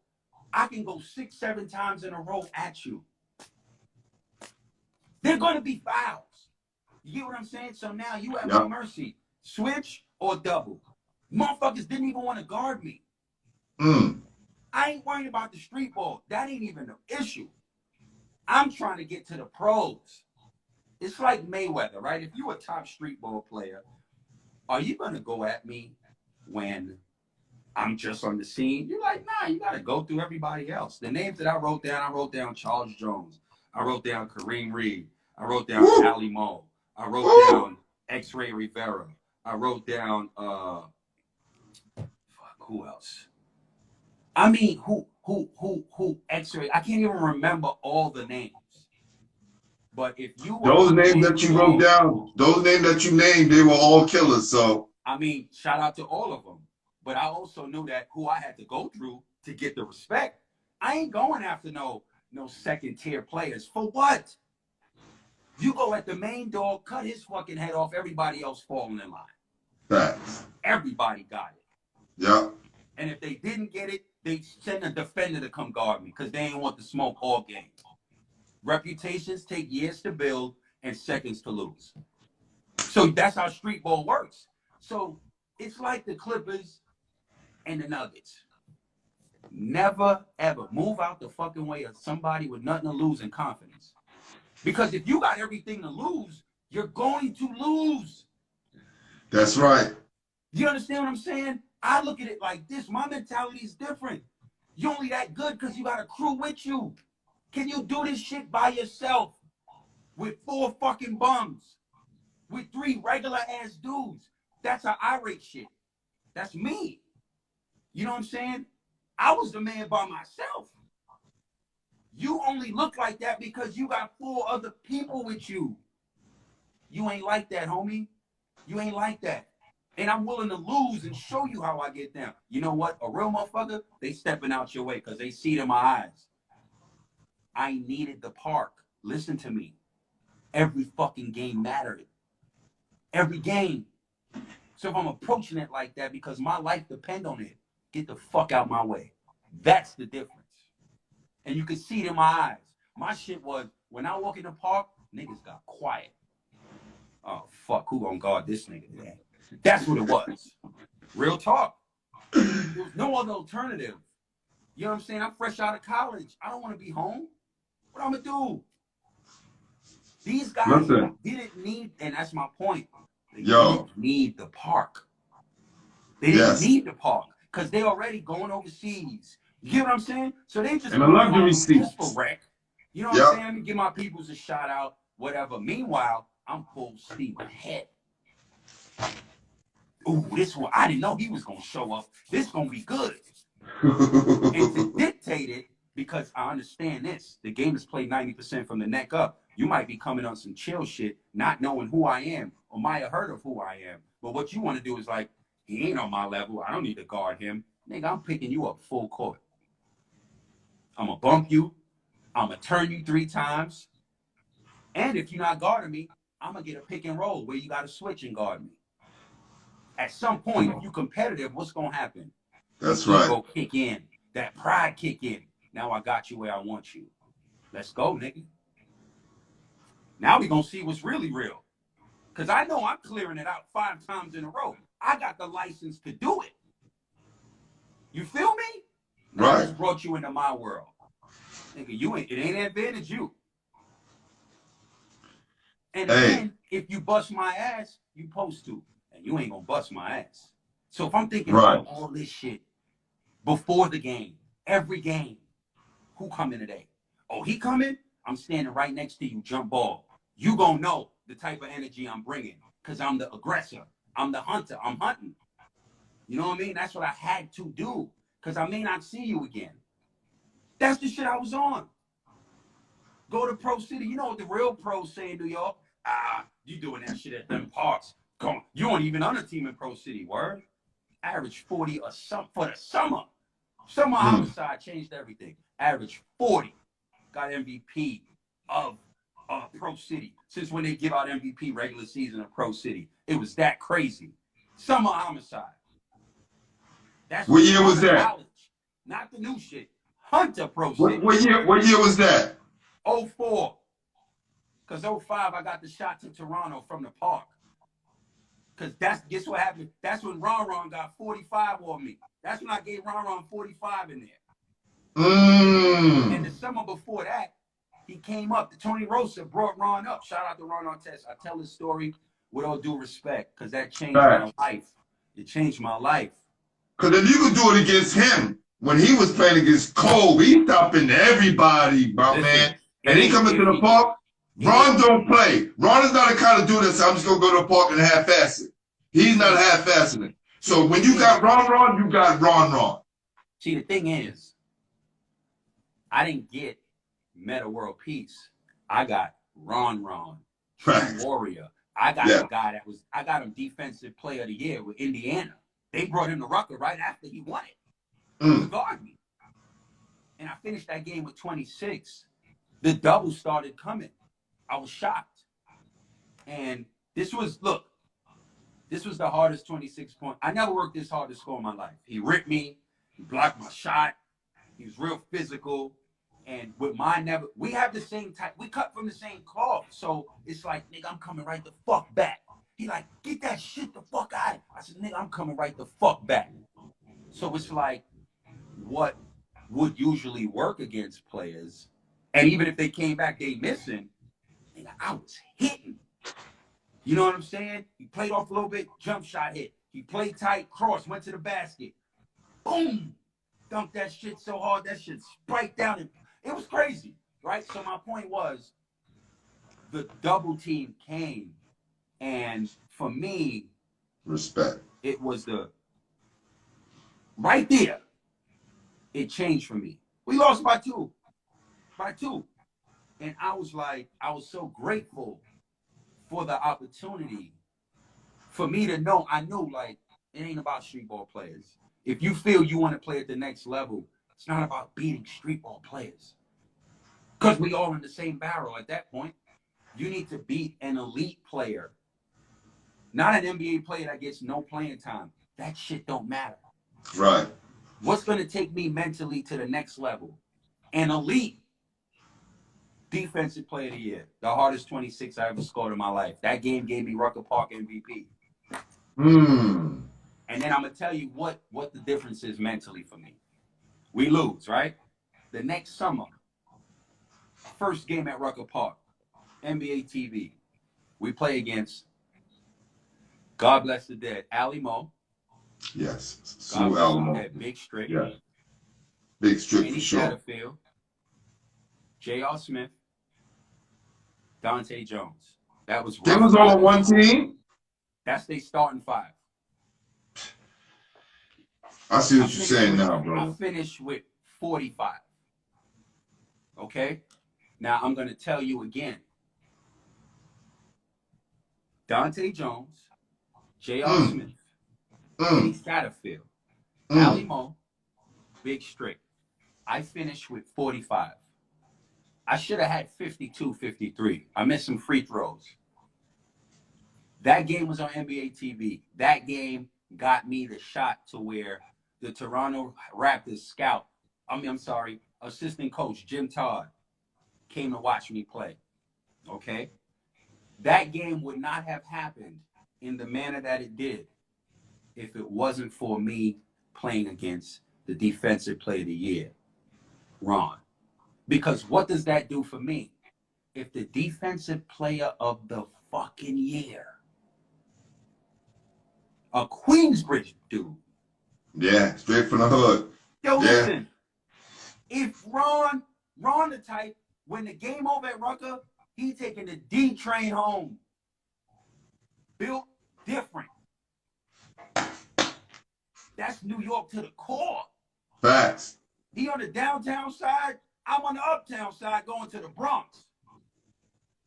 I can go 6, 7 times in a row at you. They're going to be fouls. You get what I'm saying? So now you have no mercy. Switch or double. Motherfuckers didn't even want to guard me. I ain't worrying about the street ball. That ain't even an issue. I'm trying to get to the pros. It's like Mayweather, right? If you're a top street ball player, are you going to go at me when I'm just on the scene? You're like, nah, you got to go through everybody else. The names that I wrote down Charles Jones. I wrote down Kareem Reed. I wrote down Ali Mo. I wrote down X-Ray Rivera. I wrote down, who else? I mean, who X-Ray? I can't even remember all the names. But if you were those names that you wrote down, those names that you named, they were all killers. So I mean, shout out to all of them. But I also knew that who I had to go through to get the respect. I ain't going after no second tier players. For what? You go at the main dog, cut his fucking head off, everybody else falling in line. Facts. Everybody got it. Yeah. And if they didn't get it, they send a defender to come guard me because they ain't want the smoke all game. Reputations take years to build and seconds to lose. So that's how street ball works. So it's like the Clippers and the Nuggets. Never, ever move out the fucking way of somebody with nothing to lose and confidence. Because if you got everything to lose, you're going to lose. That's right. You understand what I'm saying? I look at it like this. My mentality is different. You're only that good because you got a crew with you. Can you do this shit by yourself with 4 fucking bums? With 3 regular ass dudes? That's how I rate shit. That's me. You know what I'm saying? I was the man by myself. You only look like that because you got 4 other people with you. You ain't like that, homie. You ain't like that. And I'm willing to lose and show you how I get down. You know what? A real motherfucker, they stepping out your way because they see it in my eyes. I needed the park. Listen to me. Every fucking game mattered. Every game. So if I'm approaching it like that because my life depends on it, get the fuck out my way. That's the difference. And you can see it in my eyes. My shit was, when I walk in the park, niggas got quiet. Oh, fuck, who gonna guard this nigga today? That's what it was. Real talk. There was no other alternative. You know what I'm saying? I'm fresh out of college. I don't want to be home. What I'm gonna do? These guys didn't need, and that's my point. They didn't need the park. They didn't need the park because they already going overseas. You get what I'm saying? So they just and a luxury seat. Just for wreck. You know what I'm saying? Let me give my peoples a shout out, whatever. Meanwhile, I'm full steam ahead. Ooh, this one, I didn't know he was gonna show up. This gonna be good. And to dictate it, because I understand this, the game is played 90% from the neck up. You might be coming on some chill shit, not knowing who I am, or might have heard of who I am. But what you want to do is like, he ain't on my level. I don't need to guard him. Nigga, I'm picking you up full court. I'm going to bump you. I'm going to turn you 3 times. And if you're not guarding me, I'm going to get a pick and roll where you got to switch and guard me. At some point, if you're competitive, what's going to happen? That's right. Ego kick in. That pride kick in. Now I got you where I want you. Let's go, nigga. Now we going to see what's really real. Because I know I'm clearing it out 5 times in a row. I got the license to do it. You feel me? Now I just brought you into my world. Nigga, it ain't advantage you. And then, if you bust my ass, you supposed to. And you ain't going to bust my ass. So if I'm thinking about all this shit before the game, every game, who coming today? Oh, he coming? I'm standing right next to you, jump ball. You gonna know the type of energy I'm bringing because I'm the aggressor. I'm the hunter. I'm hunting. You know what I mean? That's what I had to do because I may not see you again. That's the shit I was on. Go to Pro City. You know what the real pros say in New York? You doing that shit at them parks. Come on. You aren't even on a team in Pro City, word? Average 40 or something for the summer. Summer Homicide changed everything. Average 40. Got MVP of Pro City. Since when they give out MVP regular season of Pro City. It was that crazy. Summer Homicide. That's what year was that? College. Not the new shit. Hunter Pro City. What year was that? 04. Because 05 I got the shot to Toronto from the park. Because guess what happened? That's when Ron got 45 on me. That's when I gave Ron 45 in there. And the summer before that, he came up. Tony Rosa brought Ron up. Shout out to Ron Artest. I tell his story with all due respect because that changed my life. It changed my life. Because if you could do it against him, when he was playing against Coery, he stopping everybody, bro, man. And he coming to the park. Ron don't play. Ron is not the kind of dude that says, I'm just going to go to the park and half-ass it. He's not half-assing it. So when you got Ron, you got Ron. See, the thing is, I didn't get Meta World Peace. I got Ron, Warrior. I got a guy I got him Defensive Player of the Year with Indiana. They brought him to Rucker right after he won it. To guard me. And I finished that game with 26. The double started coming. I was shocked. And this was the hardest 26 point. I never worked this hard to score in my life. He ripped me. He blocked my shot. He was real physical. And with we have the same type. We cut from the same cloth. So it's like, nigga, I'm coming right the fuck back. He like, get that shit the fuck out. I said, nigga, I'm coming right the fuck back. So it's like what would usually work against players. And even if they came back, they missing. Nigga, I was hitting. You know what I'm saying? He played off a little bit, jump shot hit. He played tight, cross, went to the basket. Boom! Dunked that shit so hard, that shit spiked down. And it was crazy, right? So my point was, the double team came. And for me, respect. It was right there. It changed for me. We lost by two. And I was so grateful for the opportunity for me to know. I knew, like, it ain't about street ball players. If you feel you want to play at the next level, it's not about beating street ball players. Because we all in the same barrel at that point. You need to beat an elite player. Not an NBA player that gets no playing time. That shit don't matter. Right. What's going to take me mentally to the next level? An elite defensive player of the year. The hardest 26 I ever scored in my life. That game gave me Rucker Park MVP. And then I'm going to tell you what the difference is mentally for me. We lose, right? The next summer, first game at Rucker Park, NBA TV. We play against, God bless the dead, Ali Mo. Yes. God bless Alamo. the dead, Big Strick. Yeah. Big Strick Kenny for sure. Satterfield, J.R. Smith, Dante Jones. That was They was all on one team? That's their starting five. I see what you're saying now, bro. I finished with 45. Okay? Now, I'm going to tell you again. Dante Jones, J.R. Smith, Kenny Satterfield, Ali Mo, Big Strick. I finished with 45. I should have had 52, 53. I missed some free throws. That game was on NBA TV. That game got me the shot to where the Toronto Raptors scout, assistant coach Jim Todd came to watch me play. Okay? That game would not have happened in the manner that it did if it wasn't for me playing against the defensive player of the year, Ron. Because what does that do for me? If the defensive player of the fucking year, a Queensbridge dude. Yeah, straight from the hood. Yo, listen, if Ron the type, when the game over at Rucker, he taking the D train home. Built different. That's New York to the core. Facts. He on the downtown side, I'm on the uptown side going to the Bronx.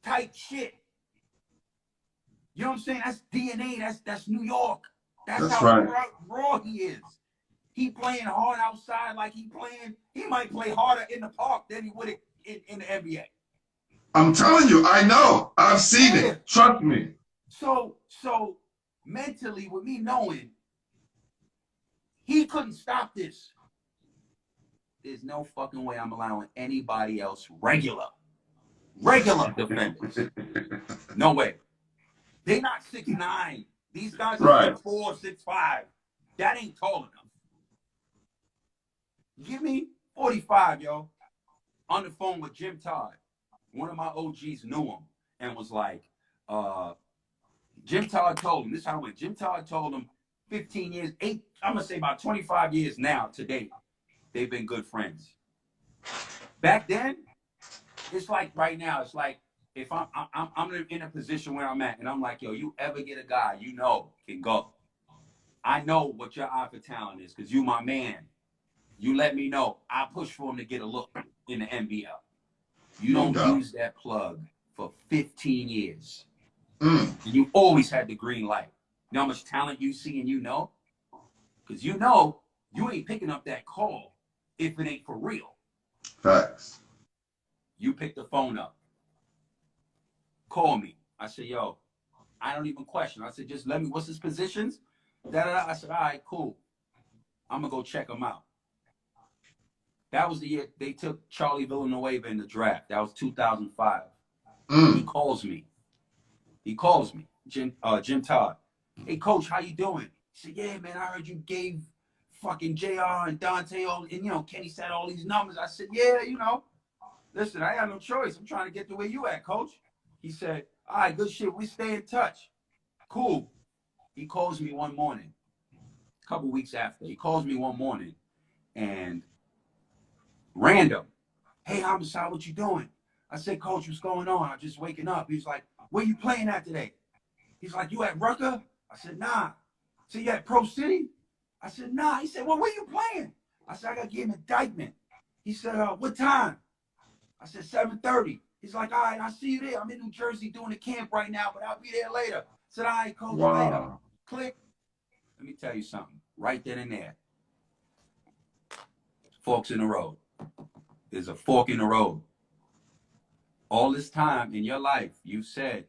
Type shit. You know what I'm saying? That's DNA. That's New York. That's how raw he is. He playing hard outside like he might play harder in the park than he would in the NBA. I'm telling you, I know. I've seen it. Trust me. So mentally, with me knowing he couldn't stop this, there's no fucking way I'm allowing anybody else regular defenders. No way. They're not 6'9". These guys are 6'4", 6'5". That ain't tall enough. Give me 45, yo. On the phone with Jim Todd. One of my OGs knew him and was like, Jim Todd told him, this is how it went. Jim Todd told him 15 years, I'm going to say about 25 years now to date, they've been good friends. Back then, it's like right now, it's like if I'm in a position where I'm at and I'm like, yo, you ever get a guy you know can go. I know what your eye for talent is because you my man. You let me know. I push for him to get a look in the NBL. You don't use that plug for 15 years. And you always had the green light. You know how much talent you see and you know? Because you know you ain't picking up that call if it ain't for real. Facts. You pick the phone up. Call me. I said, yo, I don't even question. I said, just let me, what's his positions? I said, all right, cool. I'm going to go check him out. That was the year they took Charlie Villanueva in the draft. That was 2005. He calls me. Jim Todd. Hey, coach, how you doing? He said, yeah, man, I heard you gave fucking JR and Dante Kenny said all these numbers. I said, yeah, listen, I got no choice. I'm trying to get to where you at, coach. He said, all right, good shit. We stay in touch. Cool. He calls me one morning, a couple weeks after. He calls me one morning and random. Hey, Homicide, what you doing? I said, coach, what's going on? I'm just waking up. He's like, where you playing at today? He's like, you at Rucker? I said, nah. He said, you at Pro City? I said, nah. He said, well, where you playing? I said, I got to get an indictment. He said, what time? I said, 7:30. He's like, all right, I'll see you there. I'm in New Jersey doing a camp right now, but I'll be there later. I said, all right, coach, later. Click. Let me tell you something. Right then and there. Forks in the road. There's a fork in the road. All this time in your life, you said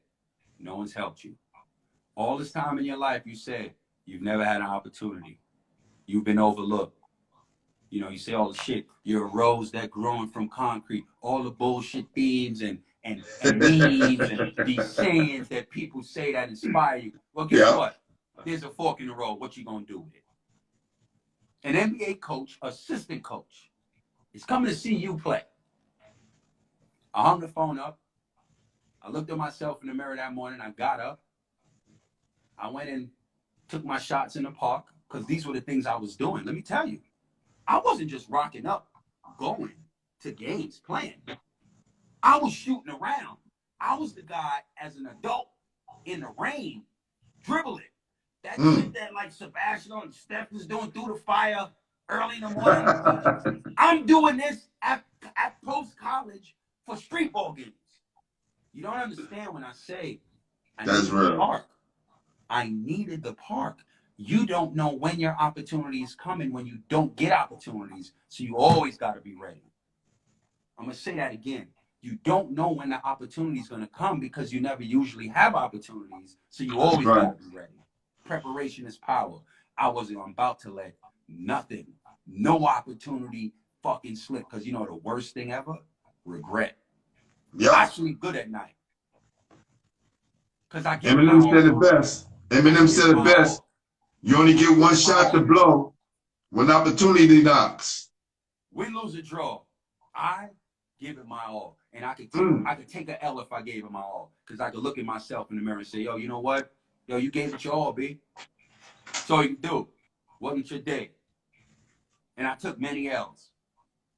no one's helped you. All this time in your life, you said you've never had an opportunity. You've been overlooked. You know, you say all the shit. You're a rose that growing from concrete. All the bullshit themes and memes and these sayings that people say that inspire you. Well, guess Yeah. what? There's a fork in the road. What you gonna do with it? An NBA coach, assistant coach, is coming to see you play. I hung the phone up. I looked at myself in the mirror that morning. I got up. I went and took my shots in the park because these were the things I was doing. Let me tell you, I wasn't just rocking up, going to games, playing. I was shooting around. I was the guy as an adult in the rain, dribbling. That shit that like Sebastian and Steph was doing through the fire early in the morning. I'm doing this at post-college for street ball games. You don't understand when I say I That's needed real. the park. I needed the park. You don't know when your opportunity is coming when you don't get opportunities. So you always got to be ready. I'm going to say that again. You don't know when the opportunity is going to come because you never usually have opportunities. So you always got to be ready. Preparation is power. I wasn't about to let nothing, no opportunity fucking slip. Because you know the worst thing ever? Regret. Yep. I sleep good at night. Because I get Eminem said it best. Eminem said it best. You only get one shot to blow when opportunity knocks. Win, lose, or draw. I give it my all. And I could take an L if I gave it my all. Because I could look at myself in the mirror and say, yo, you know what? Yo, you gave it your all, B. That's all you can do. Wasn't your day. And I took many L's.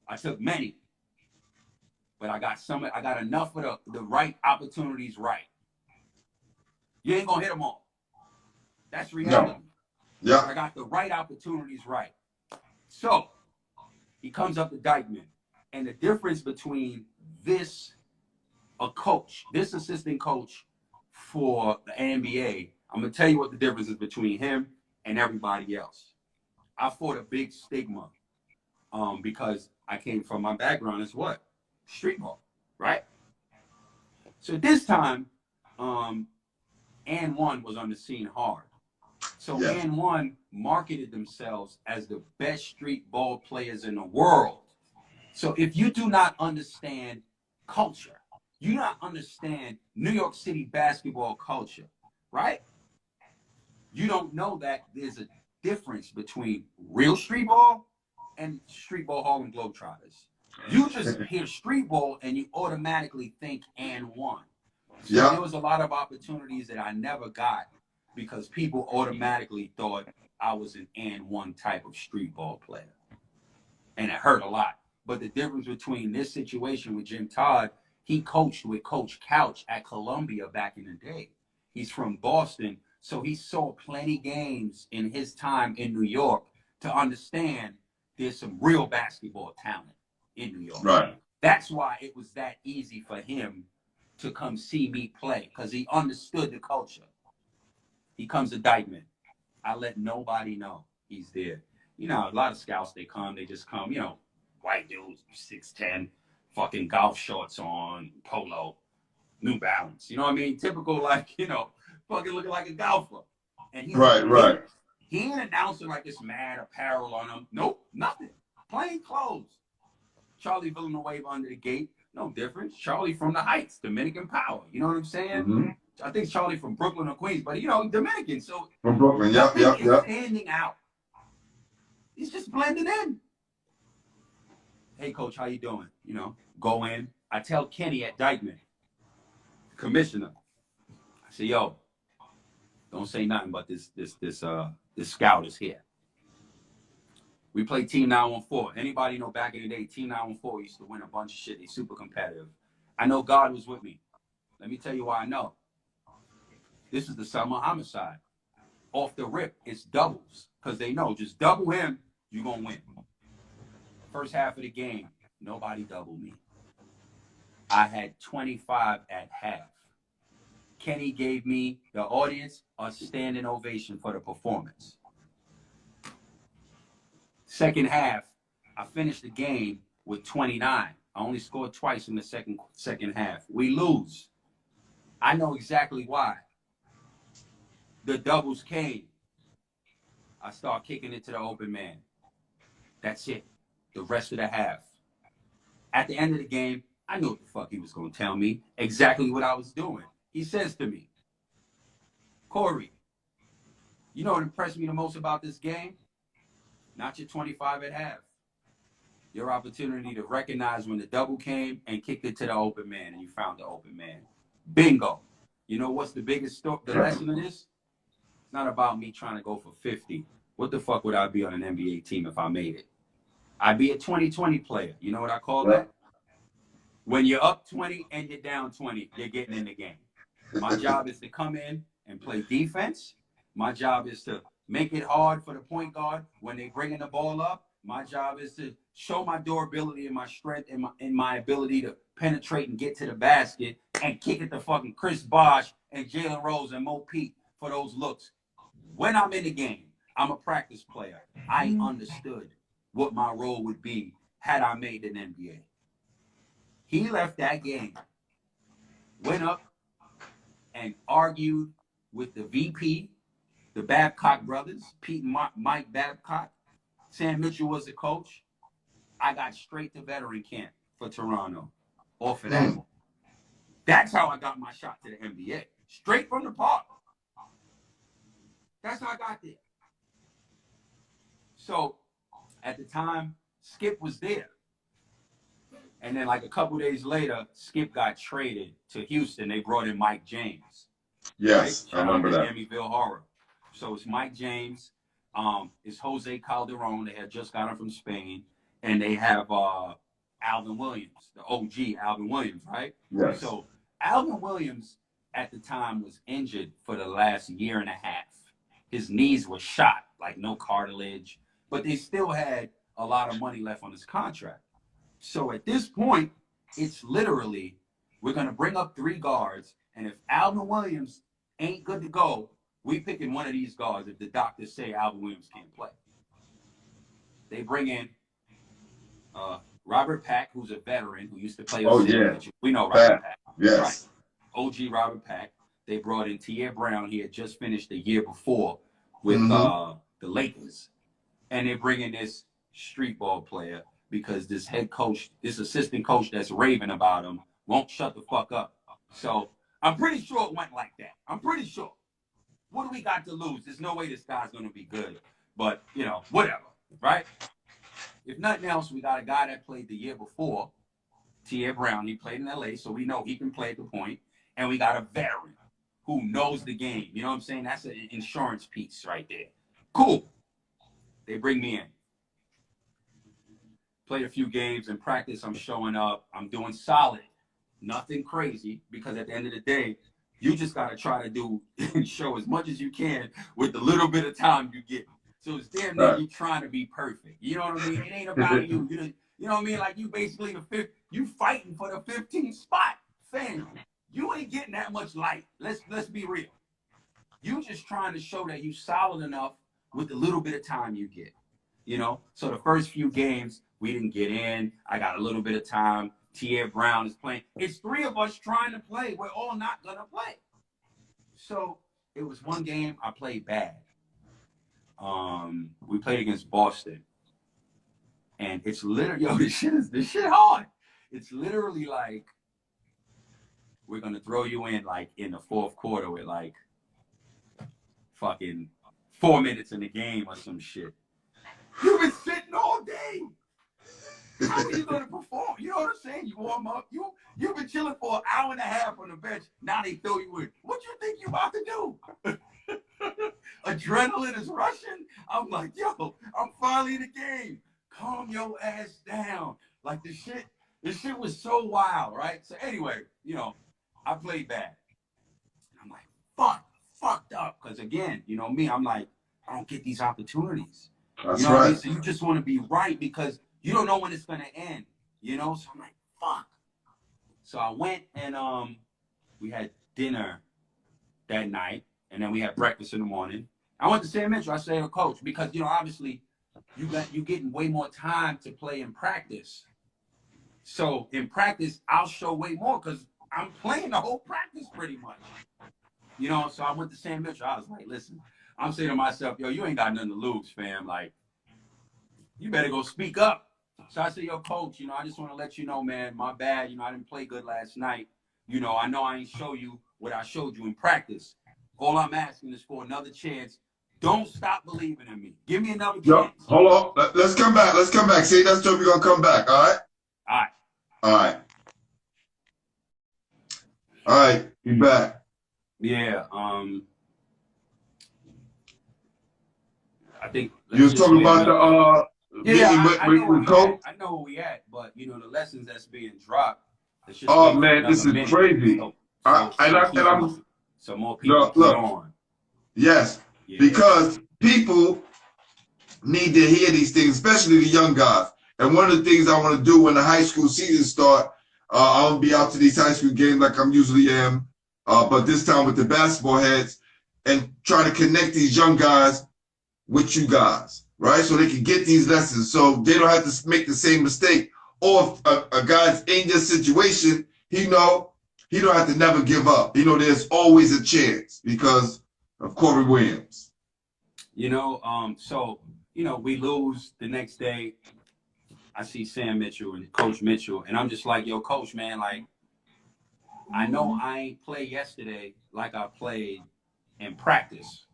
I took many. But I got enough of the right opportunities right. You ain't gonna hit them all. That's reality. No. Yeah. I got the right opportunities right. So he comes up to Dykeman. And the difference between this assistant coach for the NBA, I'm gonna tell you what the difference is between him and everybody else. I fought a big stigma because I came from my background as what? Street ball, right? So this time, N1 was on the scene hard. So N1 marketed themselves as the best street ball players in the world. So if you do not understand culture, you do not understand New York City basketball culture, right? You don't know that there's a difference between real street ball and street ball Harlem Globetrotters. You just hear street ball and you automatically think N1. So there was a lot of opportunities that I never got because people automatically thought I was an N1 type of street ball player. And it hurt a lot. But the difference between this situation with Jim Todd, he coached with Coach Couch at Columbia back in the day. He's from Boston, so he saw plenty games in his time in New York to understand there's some real basketball talent in New York. Right. That's why it was that easy for him to come see me play, because he understood the culture. He comes to Dykeman. I let nobody know he's there. You know, a lot of scouts, they just come, you know, white dudes, 6'10", fucking golf shorts on, polo, New Balance. You know what I mean? Typical, like, you know, fucking looking like a golfer. And he's right. He ain't announcing like this mad apparel on him. Nope, nothing. Plain clothes. Charlie Villanueva under the gate, no difference. Charlie from the Heights, Dominican Power. You know what I'm saying? I think Charlie from Brooklyn or Queens, but, you know, Dominican. So from Brooklyn, yep. Standing out. He's just blending in. Hey, coach, how you doing? You know, go in. I tell Kenny at Dykeman, commissioner, I say, yo, don't say nothing but this scout is here. We play Team 914. Anybody know back in the day, Team 914 used to win a bunch of shit. They super competitive. I know God was with me. Let me tell you why I know. This is the summer Homicide. Off the rip, it's doubles. Because they know, just double him, you're going to win. First half of the game, nobody doubled me. I had 25 at half. Kenny gave me, the audience, a standing ovation for the performance. Second half, I finished the game with 29. I only scored twice in the second half. We lose. I know exactly why. the doubles came, I start kicking it to the open man. That's it. The rest of the half. At the end of the game, I knew what the fuck he was going to tell me. Exactly what I was doing. He says to me, Coery, you know what impressed me the most about this game? Not your 25 at half. Your opportunity to recognize when the double came and kicked it to the open man, and you found the open man. Bingo. You know what's the biggest the lesson of this? It's not about me trying to go for 50. What the fuck would I be on an NBA team if I made it? I'd be a 20-20 player. You know what I call that? When you're up 20 and you're down 20, you're getting in the game. My job is to come in and play defense. My job is to make it hard for the point guard when they bringing the ball up. My job is to show my durability and my strength and my ability to penetrate and get to the basket and kick it to fucking Chris Bosh and Jalen Rose and Mo Pete for those looks. When I'm in the game, I'm a practice player. I understood what my role would be had I made an NBA. He left that game, went up and argued with the VP, the Babcock brothers, Pete and Mike Babcock. Sam Mitchell was the coach. I got straight to veteran camp for Toronto off of that. That's how I got my shot to the NBA. Straight from the park. That's how I got there. So at the time, Skip was there. And then like a couple days later, Skip got traded to Houston. They brought in Mike James. Yes, right? I remember that. Amityville Horror. So it's Mike James. It's Jose Calderon. They had just got him from Spain. And they have Alvin Williams, the OG Alvin Williams, right? Yes. So Alvin Williams at the time was injured for the last year and a half. His knees were shot, like no cartilage. But they still had a lot of money left on his contract. So at this point, it's literally, we're going to bring up 3 guards. And if Alvin Williams ain't good to go, we picking one of these guards if the doctors say Alvin Williams can't play. They bring in Robert Pack, who's a veteran who used to play. Oh, yeah. We know Robert Pack. Yes. Right. OG Robert Pack. They brought in T.A. Brown. He had just finished the year before with the Lakers. And they bring in this street ball player because this head coach, this assistant coach that's raving about him, won't shut the fuck up. So I'm pretty sure it went like that. I'm pretty sure. What do we got to lose? There's no way this guy's going to be good. But, you know, whatever, right? If nothing else, we got a guy that played the year before, T.A. Brown. He played in L.A., so we know he can play at the point. And we got a veteran who knows the game. You know what I'm saying? That's an insurance piece right there. Cool. They bring me in. Played a few games in practice. I'm showing up. I'm doing solid. Nothing crazy, because at the end of the day, you just got to try to do and show as much as you can with the little bit of time you get. So it's damn near you trying to be perfect. You know what I mean? It ain't about you. You know what I mean? Like you basically you fighting for the 15th spot. Fam, you ain't getting that much light. Let's be real. You just trying to show that you solid enough with the little bit of time you get. You know? So the first few games, we didn't get in. I got a little bit of time. T.A. Brown is playing. It's 3 of us trying to play. We're all not going to play. So it was one game I played bad. We played against Boston. And it's literally, yo, this shit hard. It's literally like, we're going to throw you in like in the 4th quarter with like fucking 4 minutes in the game or some shit. You've been sitting all day. How are you going to perform? You know what I'm saying? You warm up. You've been chilling for an hour and a half on the bench. Now they throw you in. What you think you about to do? Adrenaline is rushing. I'm like, yo, I'm finally in the game. Calm your ass down. Like this shit was so wild, right? So anyway, you know, I played bad. I'm like, fucked up. Because again, you know me, I'm like, I don't get these opportunities. That's you know right. What I mean? So you just want to be right because you don't know when it's going to end, you know? So I'm like, fuck. So I went and we had dinner that night, and then we had breakfast in the morning. I went to Sam Mitchell. I said, coach, because, you know, obviously you getting way more time to play in practice. So in practice, I'll show way more because I'm playing the whole practice pretty much. You know, so I went to Sam Mitchell. I was like, listen, I'm saying to myself, yo, you ain't got nothing to lose, fam. Like, you better go speak up. So I said, yo, coach, you know, I just want to let you know, man, my bad. You know, I didn't play good last night. You know I ain't show you what I showed you in practice. All I'm asking is for another chance. Don't stop believing in me. Give me another Yo, chance. hold on. Let's come back. Let's come back. Say that stuff. We're gonna come back. All right. All right. All right. All right. You back. Yeah. I think You was talking about the meeting with Coach. I know where we at, but you know the lessons that's being dropped. Let's just Oh wait for man, this another is minute. crazy. So more people key on. Yes, Yeah. because people need to hear these things, especially the young guys. And one of the things I want to do when the high school season start, I'm gonna be out to these high school games like I'm usually am, but this time with the basketball heads and try to connect these young guys with you guys, right? So they can get these lessons, so they don't have to make the same mistake. Or if a guy's in your situation, he don't have to never give up. You know, there's always a chance because of Coery Williams. You know, so you know we lose the next day. I see Sam Mitchell and Coach Mitchell, and I'm just like, yo, Coach, man, like I know I ain't play yesterday like I played in practice.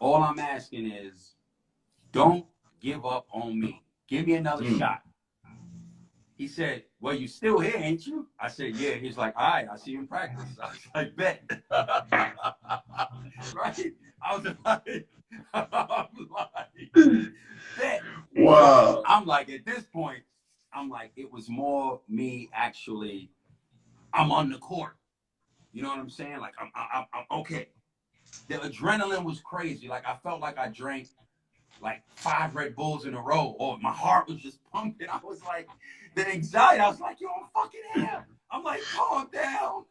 All I'm asking is, don't give up on me. Give me another shot. He said, well, you still here, ain't you? I said, yeah. He's like, all right, I see you in practice. I was like, bet. Right? I was like, bet. Wow. I'm like, at this point, I'm like, it was more me actually, I'm on the court. You know what I'm saying? Like, I'm okay. The adrenaline was crazy. Like, I felt like I drank like 5 Red Bulls in a row, or my heart was just pumping. I was like, the anxiety, I was like, yo, I'm fucking here. I'm like, calm down.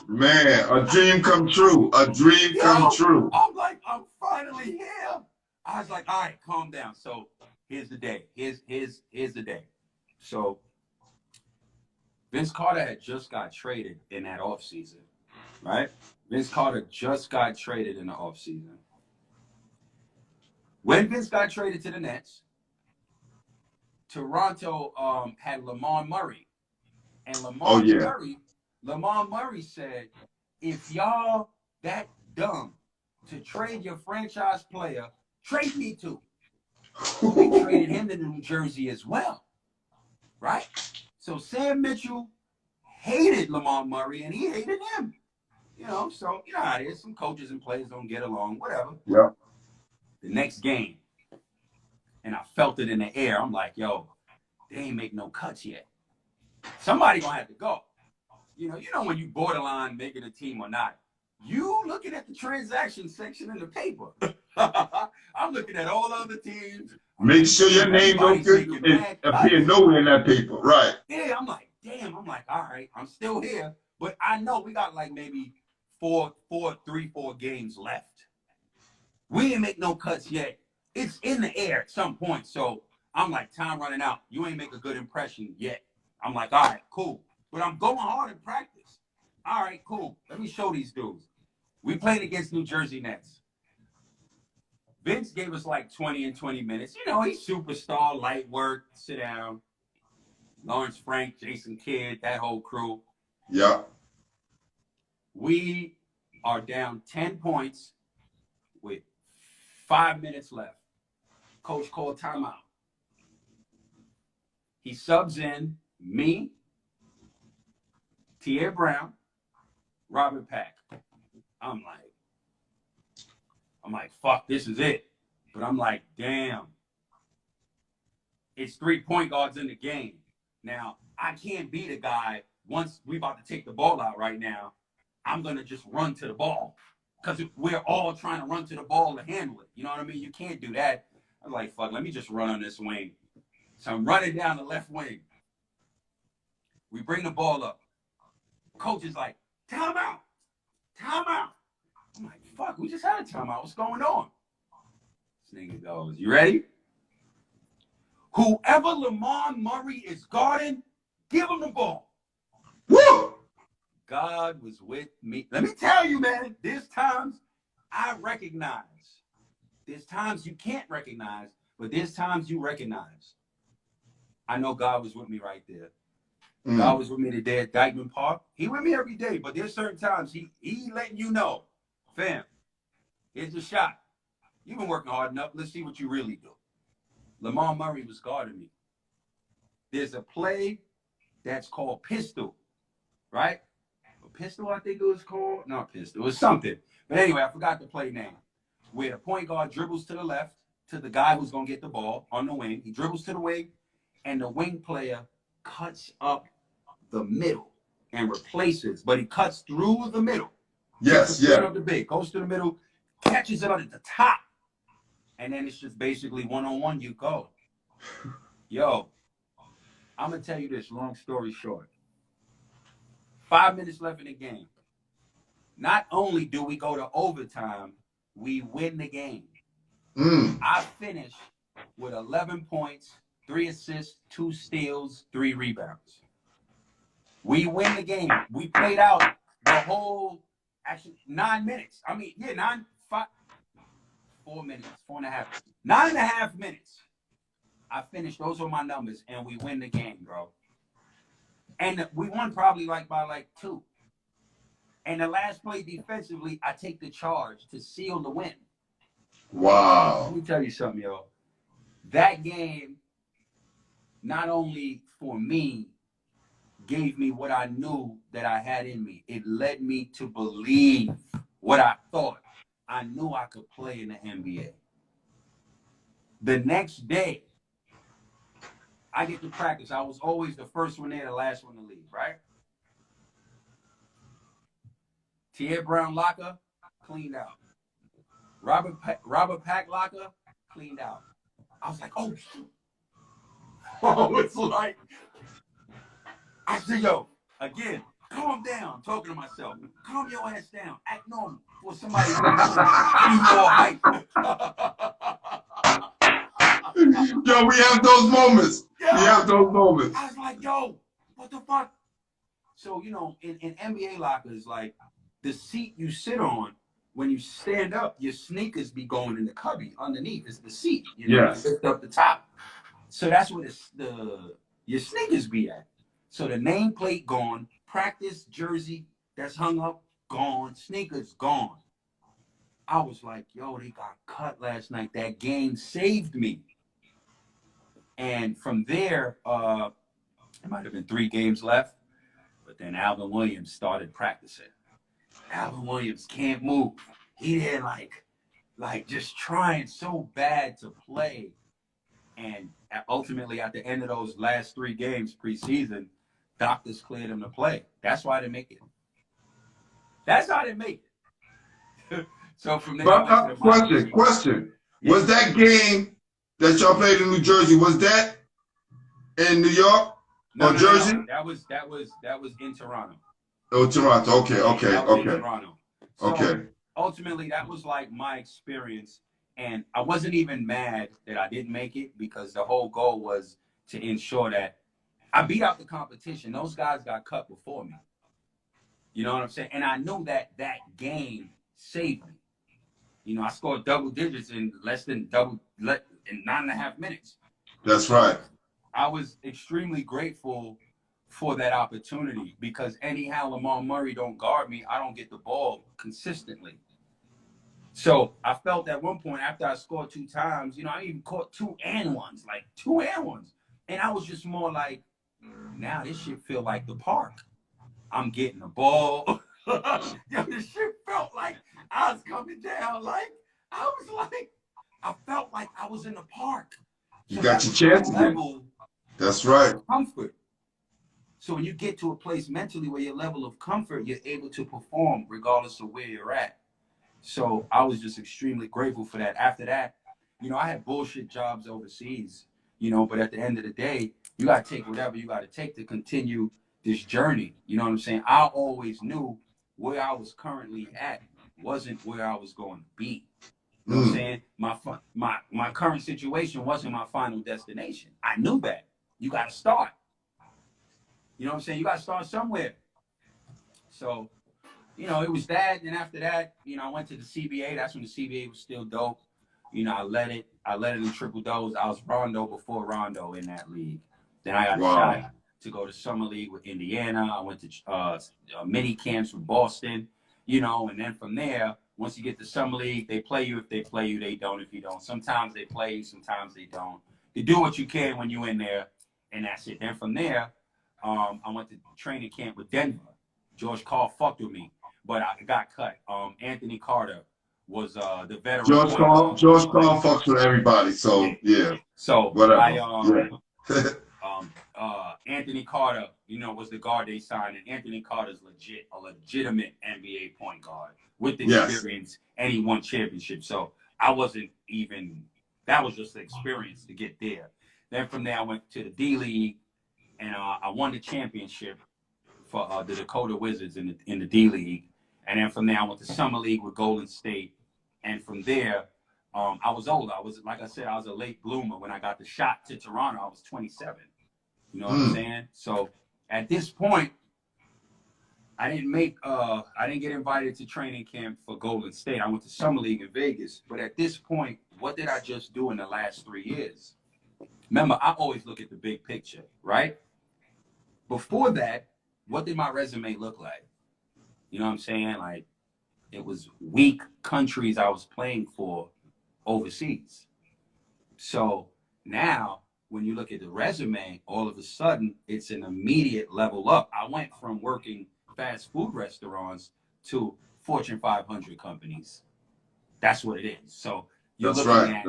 Man, a dream come true. A dream come true. I'm like, I'm finally here. I was like, all right, calm down. So here's the day. Here's the day. So Vince Carter had just got traded in that offseason, right? Vince Carter just got traded in the offseason. When Vince got traded to the Nets, Toronto had Lamar Murray. And Lamar Murray said, if y'all that dumb to trade your franchise player, trade me too. So they traded him to New Jersey as well, right? So Sam Mitchell hated Lamar Murray, and he hated him. You know, so you know how it is. Some coaches and players don't get along, whatever. Yeah. The next game, and I felt it in the air. I'm like, yo, they ain't make no cuts yet. Somebody gonna have to go. You know when you borderline making a team or not. You looking at the transaction section in the paper. I'm looking at all other teams. Make sure your name don't appear nowhere in that paper. Right. Yeah, I'm like, damn. I'm like, all right, I'm still here. But I know we got like maybe 4 games left. We didn't make no cuts yet. It's in the air at some point. So I'm like, time running out. You ain't make a good impression yet. I'm like, all right, cool. But I'm going hard in practice. All right, cool. Let me show these dudes. We played against New Jersey Nets. Vince gave us like 20 and 20 minutes. You know, he's superstar, light work, sit down. Lawrence Frank, Jason Kidd, that whole crew. Yeah. We are down 10 points with 5 minutes left. Coach called timeout. He subs in me, T.A. Brown, Robert Pack. I'm like, fuck, this is it. But I'm like, damn. It's 3 point guards in the game. Now, I can't be the guy, once we about to take the ball out right now, I'm going to just run to the ball. Because we're all trying to run to the ball to handle it. You know what I mean? You can't do that. I was like, fuck, let me just run on this wing. So I'm running down the left wing. We bring the ball up. Coach is like, timeout. Timeout. I'm like, fuck, we just had a timeout. What's going on? This nigga goes, you ready? Whoever Lamar Murray is guarding, give him the ball. Woo! God was with me. Let me tell you, man, there's times I recognize. There's times you can't recognize, but there's times you recognize. I know God was with me right there. God was with me today at Dykeman Park. He with me every day, but there's certain times he letting you know, fam, here's the shot. You've been working hard enough. Let's see what you really do. Lamar Murray was guarding me. There's a play that's called pistol, right? A pistol, I think it was called. Not pistol. It was something. But anyway, I forgot the play name. Where the point guard dribbles to the left to the guy who's going to get the ball on the wing. He dribbles to the wing, and the wing player cuts up the middle and replaces, but he cuts through the middle. Yes, yeah. Of the big, goes to the middle, catches it at the top, and then it's just basically one-on-one, you go. Yo, I'm going to tell you this, long story short. 5 minutes left in the game. Not only do we go to overtime, we win the game. I finished with 11 points, 3 assists, 2 steals, 3 rebounds. We win the game. We played out the whole, actually, 9 minutes. I mean, yeah, 4 minutes, 4.5. 9.5 minutes. I finished. Those were my numbers, and we win the game, bro. And we won probably by 2. And the last play defensively, I take the charge to seal the win. Wow. Let me tell you something, yo. That game, not only for me, gave me what I knew that I had in me. It led me to believe what I thought. I knew I could play in the NBA. The next day, I get to practice. I was always the first one there, the last one to leave, right? Tierre Brown locker, cleaned out. Robert Pack locker, cleaned out. I was like, oh, shoot. Oh, it's like, I said, yo, again, calm down, talking to myself. Calm your ass down. Act normal for somebody who's more hype. Yo, we have those moments. Yeah. We have those moments. I was like, yo, what the fuck? So, you know, in NBA lockers, like, the seat you sit on, when you stand up, your sneakers be going in the cubby underneath. It's the seat. You know, Yes. You lift up the top. So that's where your sneakers be at. So the nameplate gone, practice jersey that's hung up, gone, sneakers gone. I was like, yo, they got cut last night. That game saved me. And from there, it might have been 3 games left, but then Alvin Williams started practicing. Alvin Williams can't move. He there like just trying so bad to play. And ultimately, at the end of those last 3 games preseason, doctors cleared him to play. That's why they make it. That's how they make it. So from there, Question. Yeah. Was that game that y'all played in New Jersey, was that in New York or Jersey? No. That was in Toronto. Oh, Toronto. Okay. In Toronto. So okay. Ultimately, that was like my experience. And I wasn't even mad that I didn't make it because the whole goal was to ensure that I beat out the competition. Those guys got cut before me. You know what I'm saying? And I knew that game saved me. You know, I scored double digits in in 9.5 minutes. That's right. I was extremely grateful for that opportunity because anyhow Lamar Murray don't guard me, I don't get the ball consistently. So I felt at one point after I scored 2 times, you know, I even caught 2 and 1s, like 2 and 1s. And I was just more like, now this shit feel like the park. I'm getting the ball. Yo, this shit felt like I was coming down. Like, I felt like I was in the park. You So got your chance again. That's right. Comfort. So when you get to a place mentally where your level of comfort, you're able to perform regardless of where you're at. So I was just extremely grateful for that. After that, you know, I had bullshit jobs overseas, you know, but at the end of the day, you got to take whatever you got to take to continue this journey. You know what I'm saying? I always knew where I was currently at wasn't where I was going to be. You know what I'm saying? My current situation wasn't my final destination. I knew that. You got to start. You know what I'm saying? You got to start somewhere. So, you know, it was that. And after that, you know, I went to the CBA. That's when the CBA was still dope. You know, I led it in triple doubles. I was Rondo before Rondo in that league. Then I got a shot to go to summer league with Indiana. I went to mini camps with Boston, you know, and then from there, once you get to summer league, they play you. If they play you, they don't. If you don't, sometimes they play you, sometimes they don't. You do what you can when you're in there, and that's it. Then from there, I went to training camp with Denver. George Carl fucked with me, but I got cut. Anthony Carter was the veteran. George Carl fucks with everybody, so yeah. So whatever. Anthony Carter, you know, was the guard they signed, and Anthony Carter's a legitimate NBA point guard with experience, and he won championships. So I wasn't even, that was just the experience to get there. Then from there, I went to the D League, and I won the championship for the Dakota Wizards in the D League. And then from there, I went to Summer League with Golden State. And from there, I was older. Like I said, I was a late bloomer. When I got the shot to Toronto, I was 27. You know what I'm saying? So at this point, I didn't get invited to training camp for Golden State. I went to Summer League in Vegas. But at this point, what did I just do in the last 3 years? Remember, I always look at the big picture, right? Before that, what did my resume look like? You know what I'm saying? Like, it was weak countries I was playing for overseas. So now, when you look at the resume, all of a sudden, it's an immediate level up. I went from working fast food restaurants to Fortune 500 companies. That's what it is. So you're looking at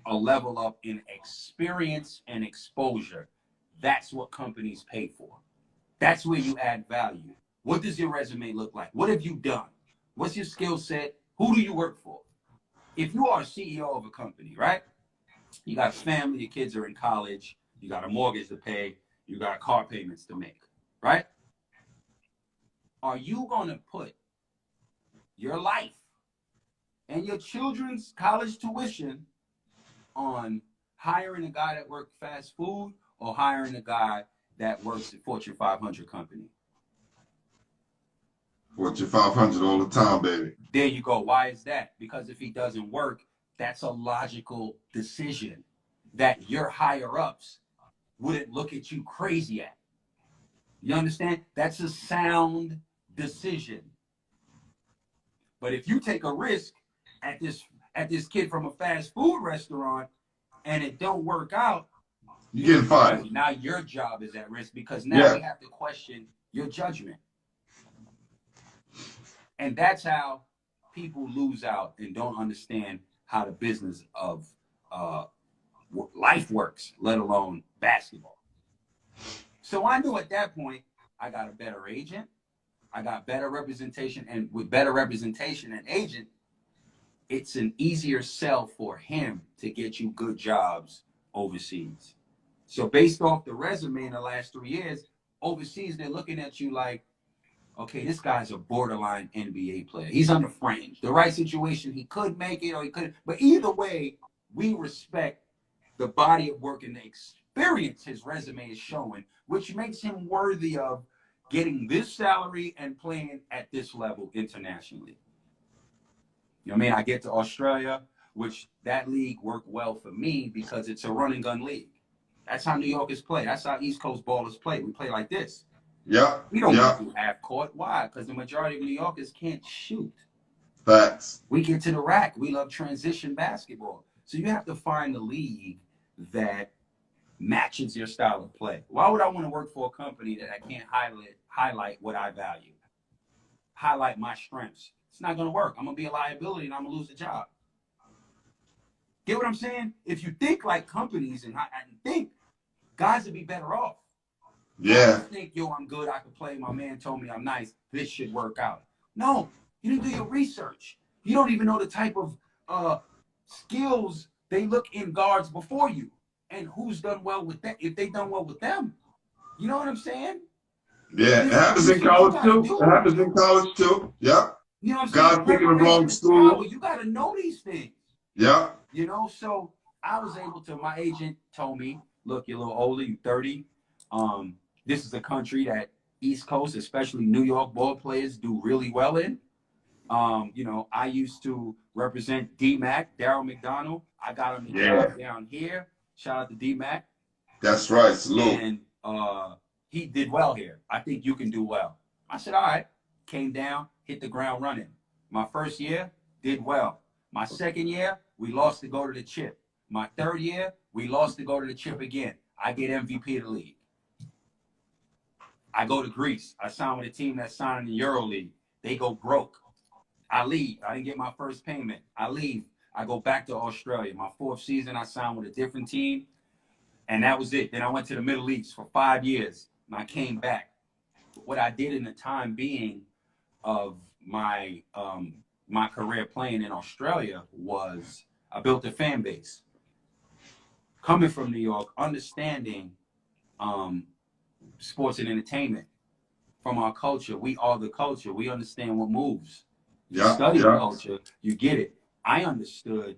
a level up in experience and exposure. That's what companies pay for. That's where you add value. What does your resume look like? What have you done? What's your skill set? Who do you work for? If you are a CEO of a company, right? You got a family, your kids are in college, you got a mortgage to pay, you got car payments to make, right? Are you going to put your life and your children's college tuition on hiring a guy that works fast food or hiring a guy that works at Fortune 500 company? Fortune 500 all the time, baby. There you go. Why is that? Because if he doesn't work, that's a logical decision that your higher ups wouldn't look at you crazy at. You understand? That's a sound decision. But if you take a risk at this kid from a fast food restaurant and it don't work out, you're getting fired. Now your job is at risk because now we have to question your judgment. And that's how people lose out and don't understand how the business of life works, let alone basketball. So I knew at that point I got a better agent. I got better representation, and with better representation and agent, it's an easier sell for him to get you good jobs overseas. So based off the resume in the last 3 years, overseas, they're looking at you like, okay, this guy's a borderline NBA player. He's on the fringe. The right situation, he could make it or he couldn't. But either way, we respect the body of work and the experience his resume is showing, which makes him worthy of getting this salary and playing at this level internationally. You know what I mean? I get to Australia, which that league worked well for me because it's a run and gun league. That's how New Yorkers play. That's how East Coast ballers play. We play like this. Yeah. We don't do half court. Why? Because the majority of New Yorkers can't shoot. Facts. We get to the rack. We love transition basketball. So you have to find a league that matches your style of play. Why would I want to work for a company that I can't highlight what I value? Highlight my strengths. It's not going to work. I'm going to be a liability and I'm going to lose the job. Get what I'm saying? If you think like companies and think, guys would be better off. Yeah. You think, yo, I'm good, I can play. My man told me I'm nice. This should work out. No, you didn't do your research. You don't even know the type of skills they look in guards before you and who's done well with them, if they done well with them. You know what I'm saying? Yeah, it happens in college too. It happens in college too. Yeah. You know what I'm saying? Guys picking the wrong school. You got to know these things. Yeah. You know, so I was able to, my agent told me, look, you're a little older, you're 30. This is a country that East Coast, especially New York ball players, do really well in. You know, I used to represent D-Mac, Daryl McDonald. I got him the job down here. Shout out to D-Mac. That's right. Salute. And he did well here. I think you can do well. I said, all right. Came down, hit the ground running. My first year, did well. My second year, we lost to go to the chip. My third year, we lost to go to the chip again. I get MVP of the league. I go to Greece. I sign with a team that's signed in the Euro League. They go broke. I leave. I didn't get my first payment. I leave. I go back to Australia. My fourth season, I signed with a different team, and that was it. Then I went to the Middle East for 5 years, and I came back. What I did in the time being of my my career playing in Australia was I built a fan base. Coming from New York, understanding sports and entertainment from our culture. We are the culture. We understand what moves. You study the culture, you get it. I understood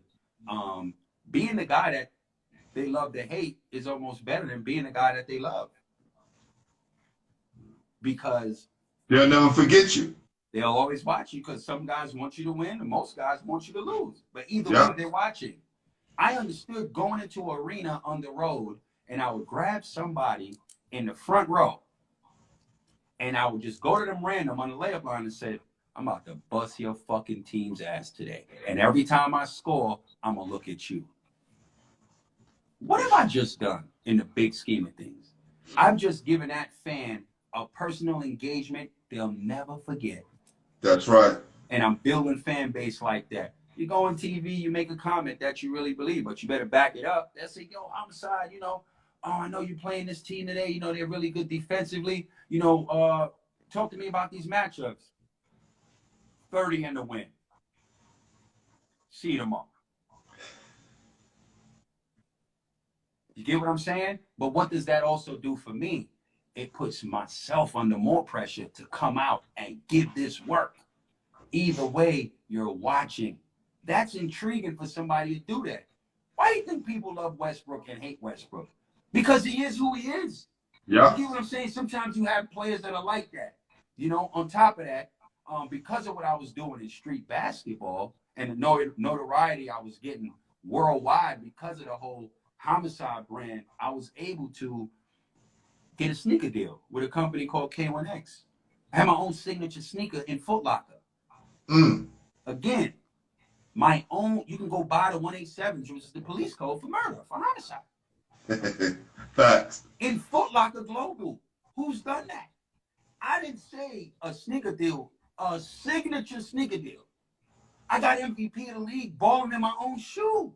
being the guy that they love to hate is almost better than being the guy that they love. Because they'll never forget you. They'll always watch you because some guys want you to win and most guys want you to lose. But either way, they're watching. I understood going into an arena on the road and I would grab somebody in the front row and I would just go to them random on the layup line and say, I'm about to bust your fucking team's ass today. And every time I score, I'm going to look at you. What have I just done in the big scheme of things? I've just given that fan a personal engagement they'll never forget. That's right. And I'm building fan base like that. You go on TV, you make a comment that you really believe, but you better back it up. They'll say, yo, Homicide, you know, oh, I know you're playing this team today. You know, they're really good defensively. You know, talk to me about these matchups. 30 in the win. See you tomorrow. You get what I'm saying? But what does that also do for me? It puts myself under more pressure to come out and give this work. Either way, you're watching. That's intriguing for somebody to do that. Why do you think people love Westbrook and hate Westbrook? Because he is who he is. Yeah. You get what I'm saying? Sometimes you have players that are like that. You know, on top of that, because of what I was doing in street basketball and the notoriety I was getting worldwide because of the whole Homicide brand, I was able to get a sneaker deal with a company called K1X. I had my own signature sneaker in Foot Locker. Again, my own, you can go buy the 187s, which is the police code for murder, for homicide. Facts. In Foot Locker Global. Who's done that? I didn't say a sneaker deal, a signature sneaker deal. I got MVP of the league, balling in my own shoe.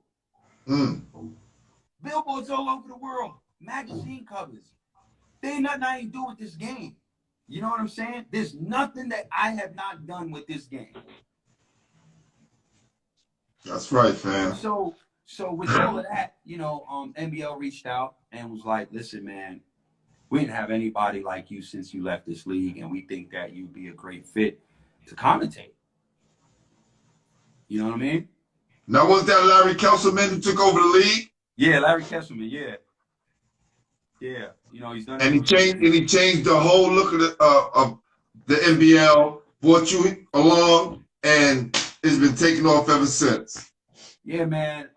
Billboards all over the world, magazine covers. There ain't nothing I ain't do with this game. You know what I'm saying? There's nothing that I have not done with this game. That's right, fam. So with all of that, you know, NBL reached out and was like, listen, man, we didn't have anybody like you since you left this league, and we think that you'd be a great fit to commentate. You know what I mean? Now, was that Larry Kesselman who took over the league? Yeah, Larry Kesselman, yeah. Yeah, you know, he's done and he changed the whole look of the NBL, brought you along, and it's been taking off ever since. Yeah, man.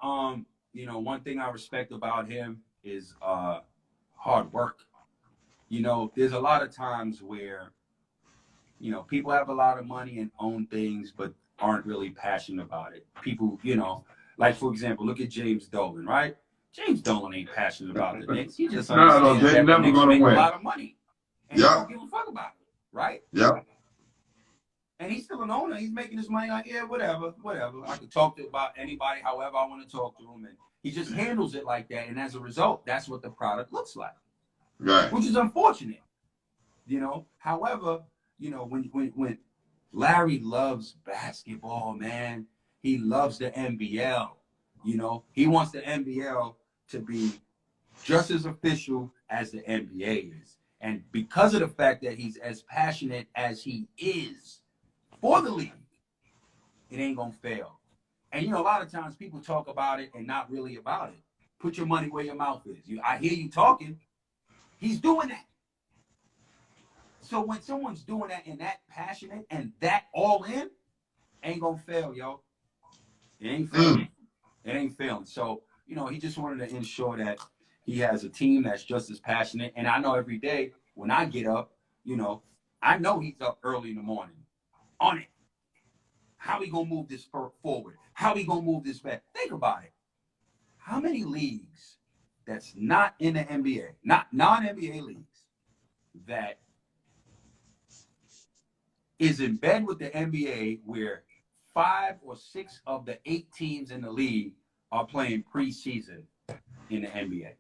You know, one thing I respect about him is hard work. You know, there's a lot of times where, you know, people have a lot of money and own things, but aren't really passionate about it. People, you know, like, for example, look at James Dolan, right? James Dolan ain't passionate about the Knicks. He just understands that the Knicks make a lot of money. And he don't give a fuck about it, right? Yeah. And he's still an owner. He's making his money like, yeah, whatever. I can talk about anybody however I want to talk to him. And he just handles it like that. And as a result, that's what the product looks like. Right. Which is unfortunate. You know, however, you know, when Larry loves basketball, man, he loves the NBL. You know, he wants the NBL to be just as official as the NBA is. And because of the fact that he's as passionate as he is for the league, it ain't going to fail. And, you know, a lot of times people talk about it and not really about it. Put your money where your mouth is. I hear you talking. He's doing that. So when someone's doing that and that passionate and that all in, ain't gonna fail, yo. It ain't failing. It ain't failing. So, you know, he just wanted to ensure that he has a team that's just as passionate. And I know every day when I get up, you know, I know he's up early in the morning on it. How we gonna move this forward? How we gonna move this back? Think about it. How many leagues that's not in the NBA, not non-NBA leagues, that is in bed with the NBA where 5 or 6 of the 8 teams in the league are playing preseason in the NBA?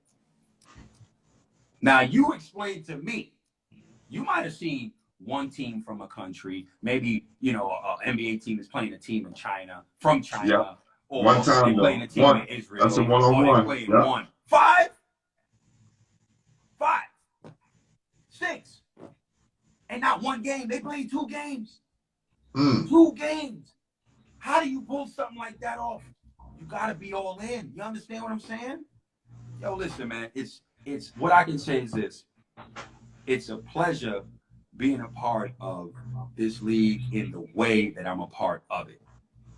Now, you explain to me, you might have seen one team from a country, maybe, you know, an NBA team is playing a team in China, from China, Yep. or One time, they're playing a team one. in Israel, That's a or one-on-one. they're playing Yep. one. 5, 6, and not one game. They played 2 games. 2 games. How do you pull something like that off? You got to be all in. You understand what I'm saying? Yo, listen, man. It's what I can say is this. It's a pleasure being a part of this league in the way that I'm a part of it.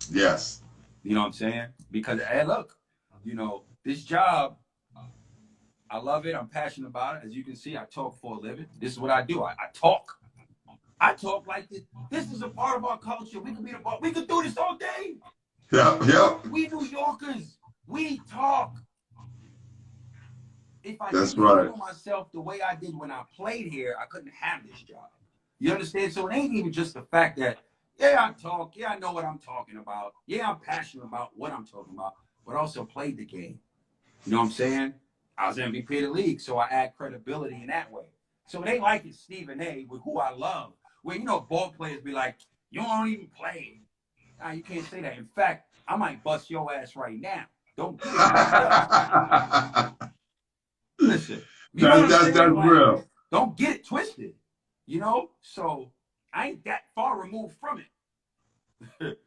Yes. You know what I'm saying? Because, hey, look, you know, this job, I love it. I'm passionate about it. As you can see, I talk for a living. This is what I do. I talk. I talk like this. This is a part of our culture. We could do this all day. Yep. We New Yorkers, we talk. If I That's didn't right. handle myself the way I did when I played here, I couldn't have this job. You understand? So it ain't even just the fact that, yeah, I talk. Yeah, I know what I'm talking about. Yeah, I'm passionate about what I'm talking about, but also played the game. You know what I'm saying? I was MVP of the league, so I add credibility in that way. So it ain't like it's Stephen A. with who I love, where, you know, ball players be like, you don't even play. Nah, you can't say that. In fact, I might bust your ass right now. Don't get it mixed up. Listen, you know what I'm saying? That's Like, real. don't get it twisted. You know? So I ain't that far removed from it.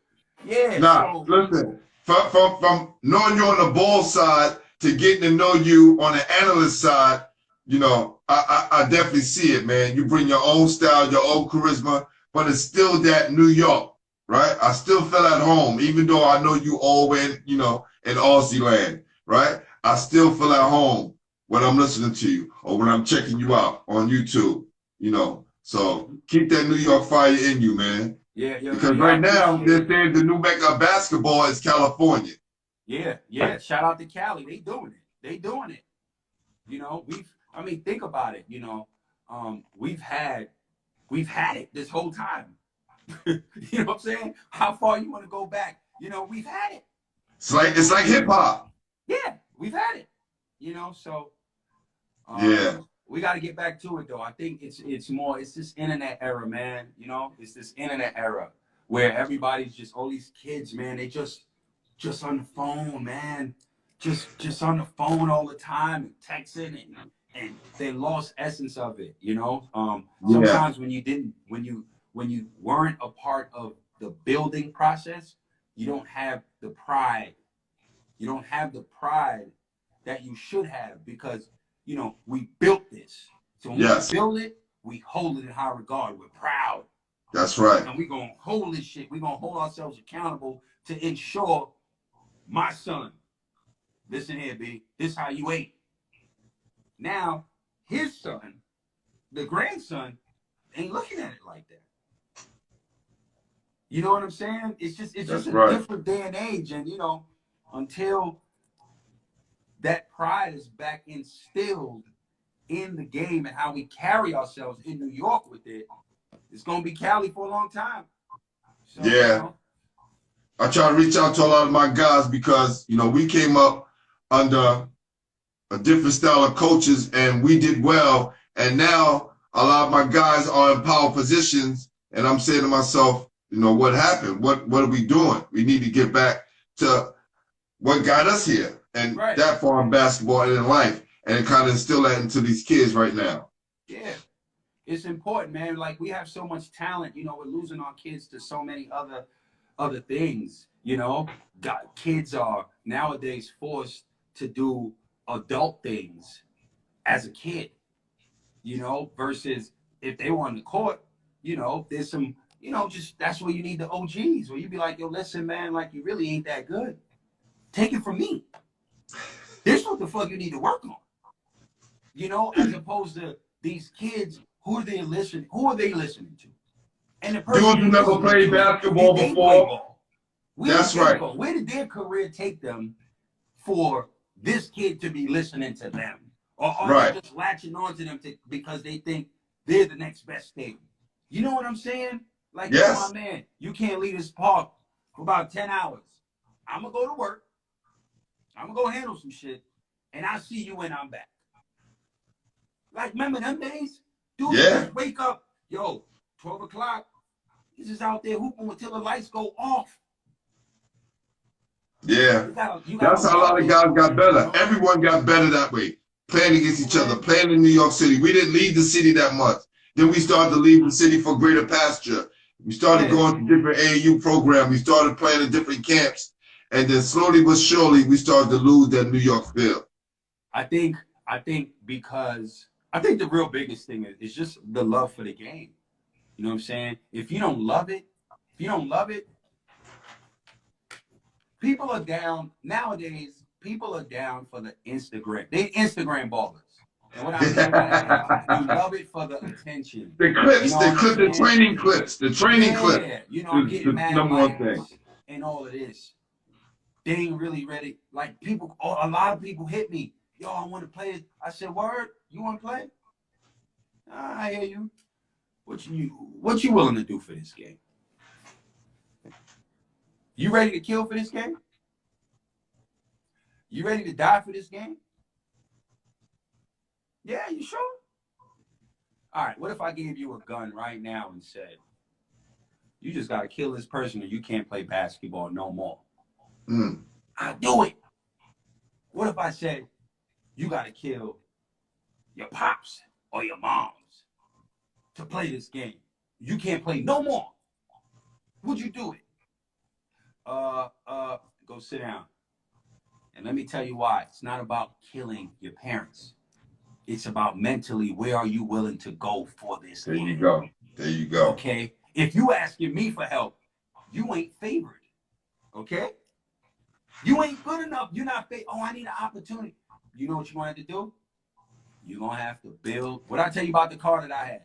Yeah, Nah, so listen. From knowing you on the ball side to getting to know you on the analyst side, you know, I definitely see it, man. You bring your own style, your own charisma, but it's still that New York, right? I still feel at home, even though I know you all in, you know, in Aussie land, right? I still feel at home when I'm listening to you or when I'm checking you out on YouTube, you know. So keep that New York fire in you, man. yeah, Because I right now, appreciate they're it. saying the new mecca of basketball is California. Yeah. Shout out to Cali. They doing it. You know, think about it, you know. We've had it this whole time. You know what I'm saying? How far you want to go back? You know, we've had it. It's like hip hop. Yeah, we've had it. You know, so Yeah. we got to get back to it, though. I think it's this internet era, man. You know, it's this internet era where everybody's just, all these kids, man, they just on the phone, man. Just on the phone all the time and texting, and they lost essence of it, you know. Sometimes when you weren't a part of the building process, you don't have the pride. You don't have the pride that you should have, because, you know, we built this. So when we build it, we hold it in high regard. We're proud. That's right. And we're going to hold this shit. We're going to hold ourselves accountable to ensure my son, listen here, B, this how you ate. Now, his son, the grandson, ain't looking at it like that. You know what I'm saying? It's just a different day and age. And, you know, until that pride is back instilled in the game and how we carry ourselves in New York with it, it's going to be Cali for a long time. So, Yeah. You know, I try to reach out to a lot of my guys because, you know, we came up under a different style of coaches and we did well. And now a lot of my guys are in power positions. And I'm saying to myself, you know, what happened? What are we doing? We need to get back to what got us here and that far in basketball and in life, and kind of instill that into these kids right now. Yeah. It's important, man. Like, we have so much talent, you know, we're losing our kids to so many other things, you know. Kids are nowadays forced to do adult things as a kid, you know, versus if they were on the court, you know, there's some, you know, just that's where you need the OGs, where you be like, yo, listen, man, like you really ain't that good. Take it from me. This what the fuck you need to work on. You know, as opposed to these kids, who are they listening to? And the person Dudes who never played basketball did they before. play ball? That's right. Where did their career take them for this kid to be listening to them? Or are they just latching on to them because they think they're the next best thing? You know what I'm saying? Like, yes. Yo, my man, you can't leave this park for about 10 hours. I'm going to go to work. I'm going to go handle some shit. And I'll see you when I'm back. Like, remember them days? Dude, just wake up. Yo, 12 o'clock. He's just out there hooping until the lights go off. Yeah. You That's how a lot of guys got better. Everyone got better that way. Playing against each other, playing in New York City. We didn't leave the city that much. Then we started to leave the city for greater pasture. We started going to different AAU programs. We started playing in different camps. And then slowly but surely, we started to lose that New York feel. I think because I think the real biggest thing is just the love for the game. You know what I'm saying? If you don't love it, people are down. Nowadays, people are down for the Instagram. They Instagram ballers. And what I mean by that, you love it for the attention. The clips, you know the training clips, the training clip. You know, I'm getting mad number one thing. And all of this. They ain't really ready. Like people, a lot of people hit me. Yo, I want to play. I said, word, you want to play? I hear you. What you willing to do for this game? You ready to kill for this game? You ready to die for this game? Yeah, you sure? All right, what if I gave you a gun right now and said, you just got to kill this person or you can't play basketball no more? I'll do it. What if I said, you got to kill your pops or your moms to play this game? You can't play no more. Would you do it? Go sit down. And let me tell you why. It's not about killing your parents. It's about mentally, where are you willing to go for this game? There you go. There you go. Okay? If you asking me for help, you ain't favored. Okay? You ain't good enough. You're not favored. Oh, I need an opportunity. You know what you wanted to do? You're going to have to build. What I tell you about the car that I had?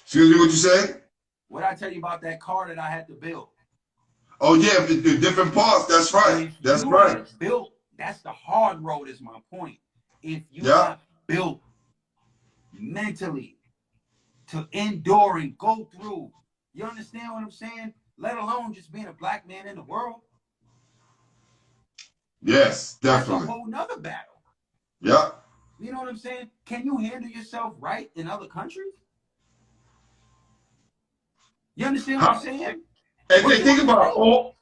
Excuse me, what you say? What I tell you about that car that I had to build? Oh, yeah, the different parts. That's right. That's right. Built. That's the hard road is my point. If you're not built mentally to endure and go through, you understand what I'm saying? Let alone just being a black man in the world. Yes, definitely. That's a whole nother battle. Yeah. You know what I'm saying? Can you handle yourself right in other countries? You understand what I'm saying? And think about all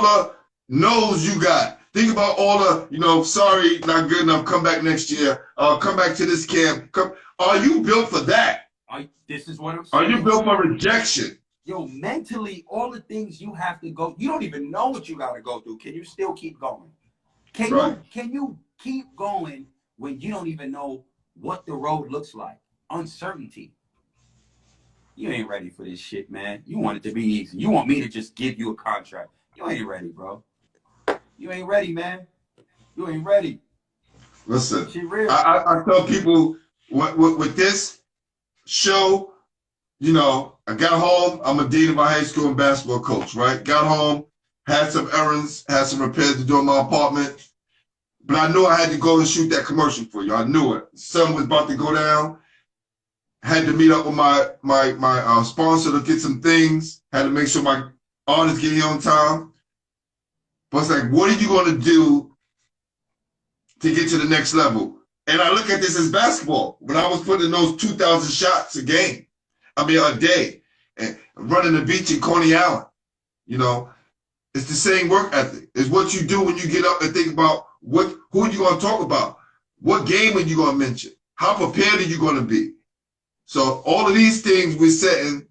the no's you got. Think about all the, sorry, not good enough, come back next year. Come back to this camp. Are you built for that? This is what I'm saying. Are you built for rejection? Yo, mentally, all the things you have to go, you don't even know what you got to go through. Can you still keep going? Can you keep going when you don't even know what the road looks like? Uncertainty. You ain't ready for this shit, man. You want it to be easy. You want me to just give you a contract. You ain't ready, bro. You ain't ready, man. You ain't ready. Listen, I tell people with this show, I got home. I'm a dean of my high school and basketball coach, right? Got home, had some errands, had some repairs to do in my apartment. But I knew I had to go and shoot that commercial for you. I knew it. The sun was about to go down. Had to meet up with my sponsor to get some things. Had to make sure my artists get here on time. But it's like, what are you going to do to get to the next level? And I look at this as basketball. When I was putting those 2,000 shots a day, and running the beach in Coney Island, it's the same work ethic. It's what you do when you get up and think about who are you going to talk about? What game are you going to mention? How prepared are you going to be? So all of these things we're setting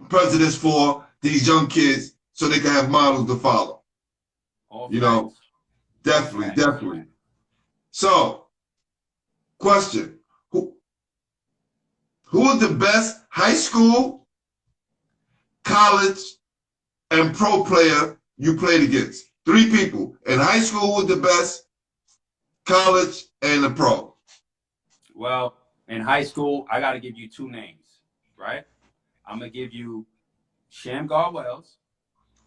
precedents for these young kids so they can have models to follow. Definitely. So, Question: Who is the best high school, college, and pro player you played against? 3 people. In high school, who was the best, college, and the pro? Well, in high school, I got to give you 2 names, right? I'm going to give you Shamgar Wells,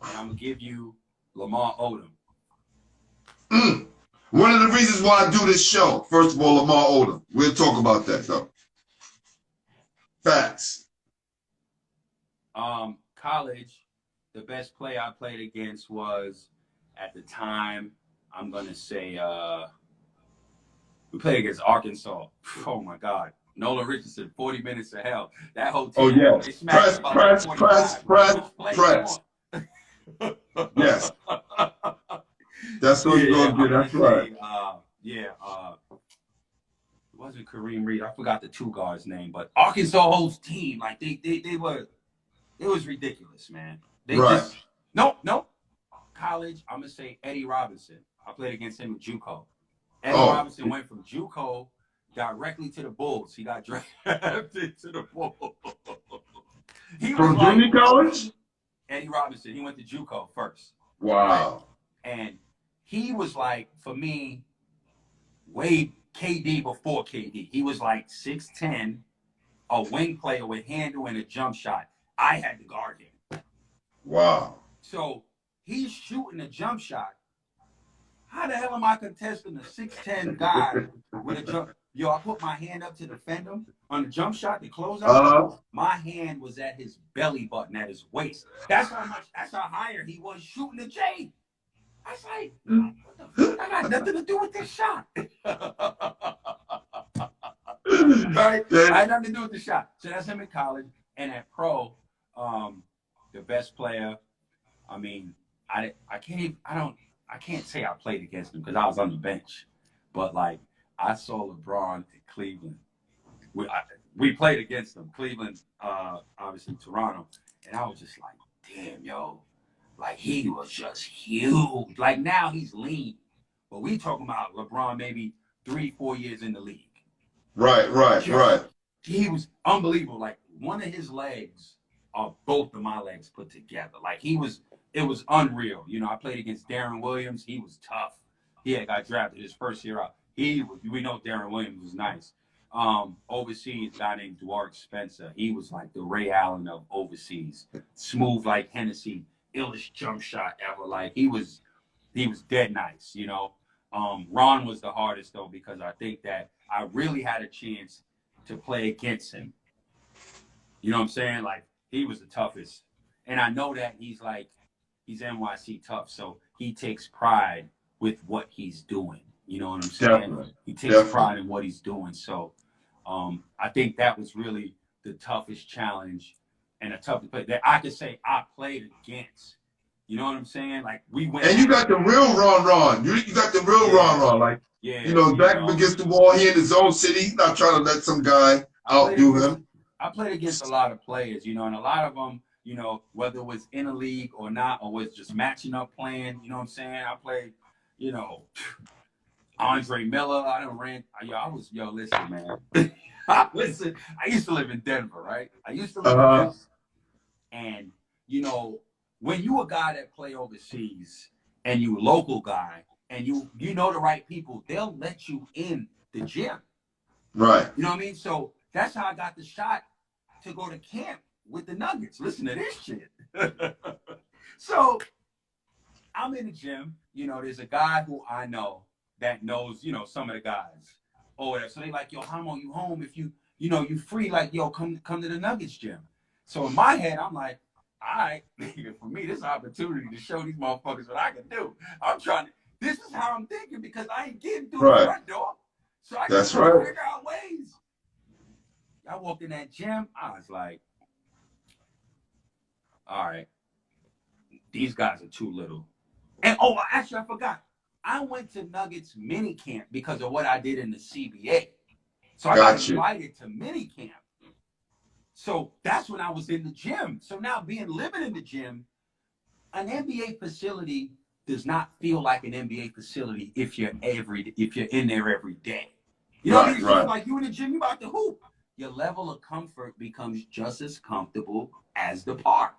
and I'm going to give you Lamar Odom. One of the reasons why I do this show, first of all, Lamar Odom. We'll talk about that, though. Facts. College, the best player I played against was, at the time, I'm going to say, we played against Arkansas. Oh, my God. Nolan Richardson, 40 minutes of hell. That whole team. Oh, yeah. Press. Yes. That's what you're going to do. That's right. It wasn't Kareem Reed. I forgot the 2 guards' name, but Arkansas whole team, like they were, it was ridiculous, man. No. College, I'm gonna say Eddie Robinson. I played against him at JUCO. Eddie Robinson went from JUCO directly to the Bulls. He got drafted to the Bulls. From junior college? Eddie Robinson. He went to JUCO first. Wow. And he was like, for me, way KD before KD. He was like 6'10", a wing player with handle and a jump shot. I had to guard him. Wow. So he's shooting a jump shot. How the hell am I contesting a 6'10" guy with a jump? Yo, I put my hand up to defend him on the jump shot to close out. My hand was at his belly button, at his waist. That's how higher he was shooting the J. I was like, what the fuck? I got nothing to do with this shot. Right? I had nothing to do with the shot. So that's him in college. And at pro, the best player, I mean, I can't say I played against him because I was on the bench. But like, I saw LeBron in Cleveland. We played against them. Cleveland, obviously Toronto. And I was just like, damn, yo. Like, he was just huge. Like, now he's lean. But we talking about LeBron maybe 3-4 years in the league. Right. He was unbelievable. Like, one of his legs are both of my legs put together. Like, it was unreal. You know, I played against Darren Williams. He was tough. He had got drafted his first year out. We know Darren Williams was nice. Overseas, a guy named Dwight Spencer. He was like the Ray Allen of overseas. Smooth like Hennessy. Illest jump shot ever. Like, he was dead nice, you know. Ron was the hardest though, because I think that I really had a chance to play against him. You know what I'm saying? Like, he was the toughest. And I know that he's NYC tough, so he takes pride with what he's doing. You know what I'm saying? Definitely. He takes pride in what he's doing. So I think that was really the toughest challenge and a toughest play that I could say I played against. You know what I'm saying? Like, we went. And you got the real Ron. You got the real Ron. Like, back up against the wall. He in his own city. He's not trying to let some guy outdo him. I played against a lot of players, you know, and a lot of them, you know, whether it was in a league or not, or was just matching up playing, you know what I'm saying? I played, you know, Andre Miller. Listen, man. Listen, I used to live in Denver, right? In Denver. And, you know, when you a guy that play overseas and you a local guy and you know the right people, they'll let you in the gym. Right. You know what I mean? So that's how I got the shot to go to camp with the Nuggets. Listen to this shit. So I'm in the gym. You know, there's a guy who I know that knows, you know, some of the guys. So they like, yo, Homo, you home? If you you free, like, yo, come to the Nuggets gym. So in my head, I'm like, all right, for me, this is an opportunity to show these motherfuckers what I can do. This is how I'm thinking, because I ain't getting through the front door. So I got to figure out ways. I walked in that gym, I was like, all right, these guys are too little. And, actually, I forgot. I went to Nuggets mini camp because of what I did in the CBA. So I got invited to mini camp. So that's when I was in the gym. So now living in the gym, an NBA facility does not feel like an NBA facility if you're in there every day. You know what I mean? It's just like you in the gym, you about to hoop. Your level of comfort becomes just as comfortable as the park.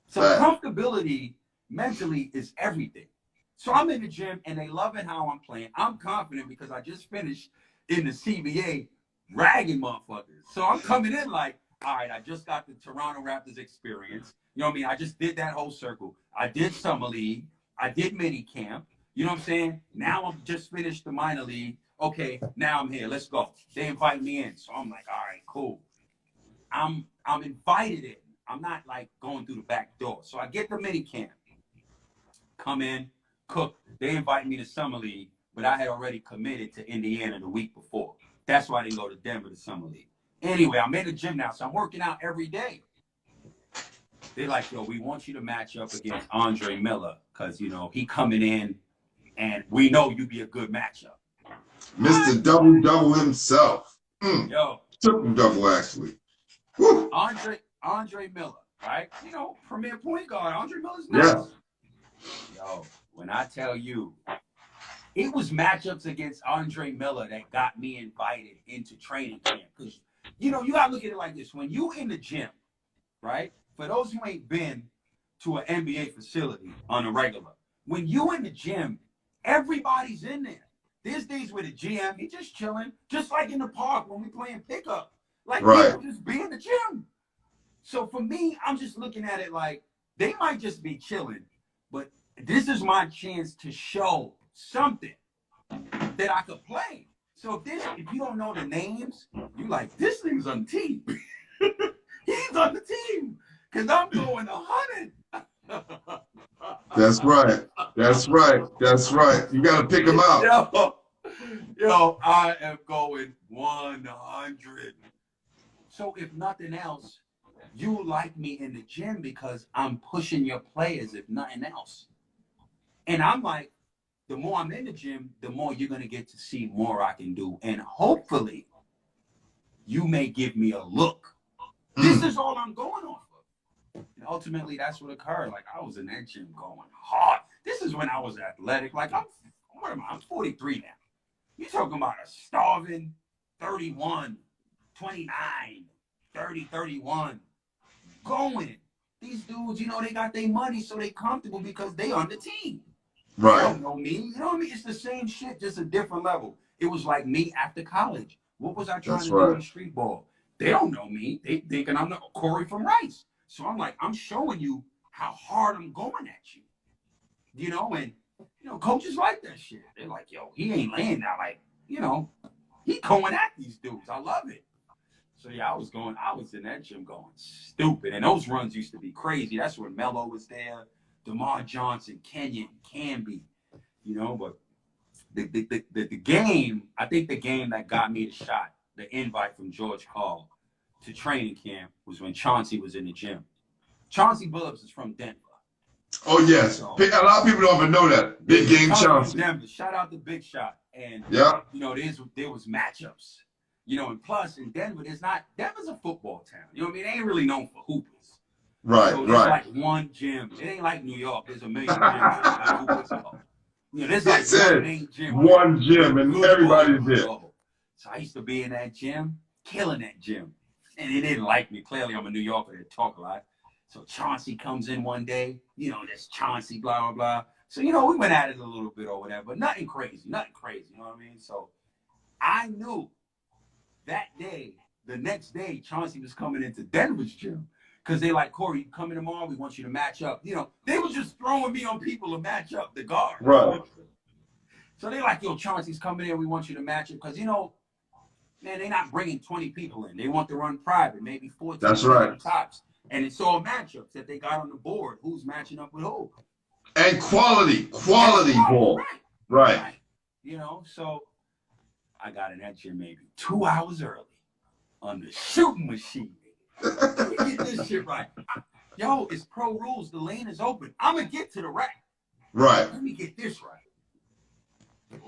So comfortability mentally is everything. So I'm in the gym and they loving how I'm playing. I'm confident because I just finished in the CBA ragging motherfuckers. So I'm coming in like, all right, I just got the Toronto Raptors experience. You know what I mean? I just did that whole circle. I did summer league. I did mini camp. You know what I'm saying? Now I'm just finished the minor league. Okay, now I'm here. Let's go. They invite me in. So I'm like, all right, cool. I'm invited in. I'm not like going through the back door. So I get the mini camp. Come in, cook. They invite me to summer league, but I had already committed to Indiana the week before. That's why I didn't go to Denver to summer league. Anyway, I'm in the gym now, so I'm working out every day. They're like, yo, we want you to match up against Andre Miller because, you know, he coming in and we know you be a good matchup. Mr. Double himself. Yo. Triple double, actually. Woo. Andre Miller, right? You know, premier point guard. Andre Miller's nice. Yeah. Yo, when I tell you, it was matchups against Andre Miller that got me invited into training camp. Because, you know, you got to look at it like this. When you in the gym, right? For those who ain't been to an NBA facility on a regular, when you in the gym, everybody's in there. There's days with a GM, he just chilling, just like in the park when we playing pickup. Like, people just be in the gym. So for me, I'm just looking at it like they might just be chilling, but this is my chance to show something that I could play. So if you don't know the names, you like, this nigga's on the team. He's on the team because I'm going 100. That's right. That's right. That's right. You got to pick him out. Yo, I am going 100. So if nothing else, you like me in the gym because I'm pushing your players, if nothing else. And I'm like, the more I'm in the gym, the more you're going to get to see more I can do. And hopefully, you may give me a look. This is all I'm going off of. And ultimately, that's what occurred. Like, I was in that gym going hard. This is when I was athletic. Like, I'm 43 now. You're talking about a starving 31, 29, 30, 31. Going. These dudes, you know, they got their money, so they comfortable because they on the team. Right. They don't know me. You know what I mean? It's the same shit, just a different level. It was like me after college. What was I trying to do in street ball? They don't know me. They thinking I'm the Coery from Rice. So I'm like, I'm showing you how hard I'm going at you. You know, and, you know, coaches like that shit. They're like, yo, he ain't laying now. Like, you know, he going at these dudes. I love it. So, yeah, I was in that gym going stupid. And those runs used to be crazy. That's when Melo was there, DeMar Johnson, Kenyon, Camby, you know. But the game, I think the game that got me the shot, the invite from George Karl to training camp was when Chauncey was in the gym. Chauncey Billups is from Denver. Oh, yes. So, a lot of people don't even know that. Big game Chauncey. Denver. Shout out to Big Shot. And, you know, there was matchups. You know, and plus in Denver, Denver's a football town. You know what I mean? They ain't really known for hoopers. Right, so there's like one gym. It ain't like New York. There's a million gyms. Hoopers. You know, there's like one main gym. One gym, and everybody's there. So I used to be in that gym, killing that gym. And they didn't like me. Clearly, I'm a New Yorker that talk a lot. So Chauncey comes in one day. You know, this Chauncey, blah, blah, blah. So, you know, we went at it a little bit or whatever. But nothing crazy. You know what I mean? So I knew that day, the next day, Chauncey was coming into Denver's gym because they like, Coery, you coming tomorrow? We want you to match up. You know, they was just throwing me on people to match up the guard. Right. So they like, yo, Chauncey's coming in. We want you to match up because, you know, man, they're not bringing 20 people in. They want to run private, maybe 14 That's right. tops. And it's all matchups that they got on the board. Who's matching up with who? And quality ball. Right. You know, so I got in that gym maybe 2 hours early on the shooting machine. Let me get this shit right. Yo, it's pro rules. The lane is open. I'm going to get to the rack. Right. Let me get this right.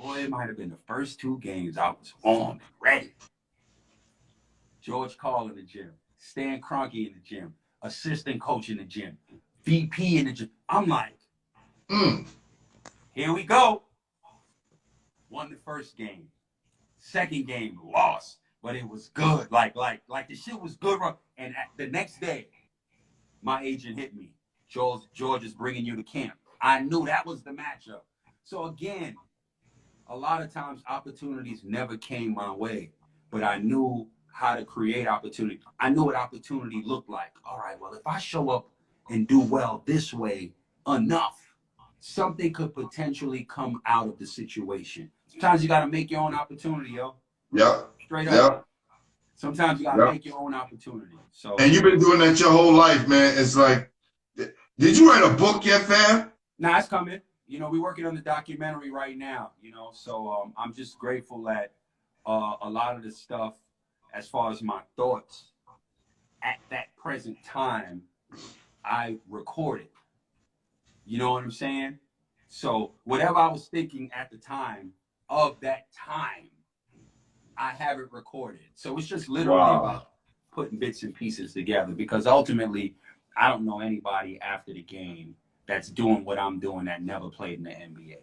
Boy, it might have been the first 2 games I was on and ready. George Karl in the gym. Stan Kroenke in the gym. Assistant coach in the gym. VP in the gym. I'm like, here we go. Won the first game. Second game, lost, but it was good. Like the shit was good. And the next day, my agent hit me. George is bringing you to camp. I knew that was the matchup. So again, a lot of times opportunities never came my way, but I knew how to create opportunity. I knew what opportunity looked like. All right, well, if I show up and do well this way enough, something could potentially come out of the situation. Sometimes you got to make your own opportunity, yo. Yep. Straight up. Yep. Sometimes you got to make your own opportunity. So. And you've been doing that your whole life, man. It's like, did you write a book yet, fam? Nah, it's coming. You know, we're working on the documentary right now, you know, so I'm just grateful that a lot of the stuff, as far as my thoughts at that present time, I recorded. You know what I'm saying? So whatever I was thinking at the time of that time, I have it recorded. So it's just literally about putting bits and pieces together, because ultimately I don't know anybody after the game that's doing what I'm doing that never played in the NBA.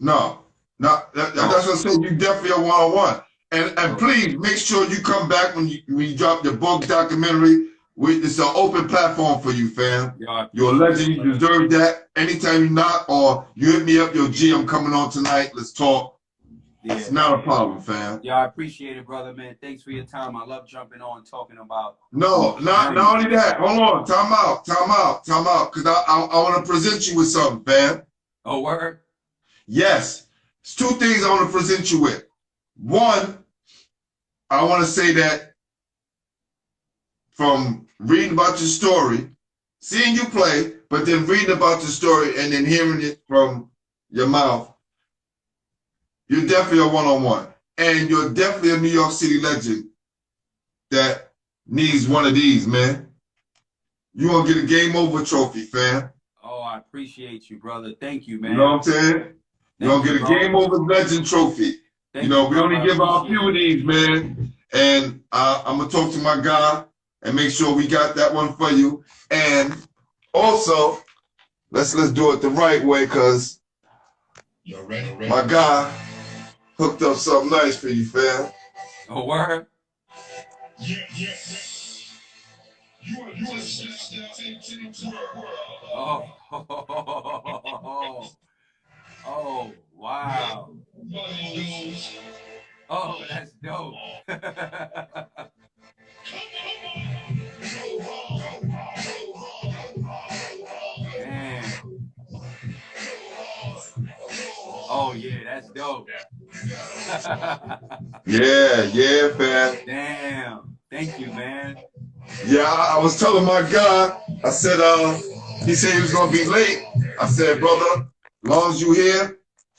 No. That's what I'm saying. You definitely a one-on-one. And please make sure you come back when you drop your book documentary. It's an open platform for you, fam. You're a legend. You deserve that. Anytime you knock or you hit me up, yo, G, I'm coming on tonight. Let's talk. Yeah, it's not a problem, fam. Yeah, I appreciate it, brother, man. Thanks for your time. I love jumping on talking about. No, not only that. Hold on. Time out. Because I want to present you with something, fam. Oh, word? Yes. It's two things I want to present you with. One, I want to say that from reading about your story, seeing you play, but then reading about your story and then hearing it from your mouth, you're definitely a one-on-one. And you're definitely a New York City legend that needs one of these, man. You want to get a game over trophy, fam. Oh, I appreciate you, brother. Thank you, man. You know what I'm saying? You're going to get a game over legend trophy. You know, we only give out a few of these, man. And I'm going to talk to my guy and make sure we got that one for you. And also, let's do it the right way, because my guy hooked up something nice for you, fam. Oh, word? Yeah. You want to snatch that into the world. Oh, wow. Oh, that's dope. Damn. Oh, yeah, that's dope. Yeah, fam. Damn. Thank you, man. Yeah, I was telling my guy, I said, he said he was going to be late. I said, brother, as long as you here,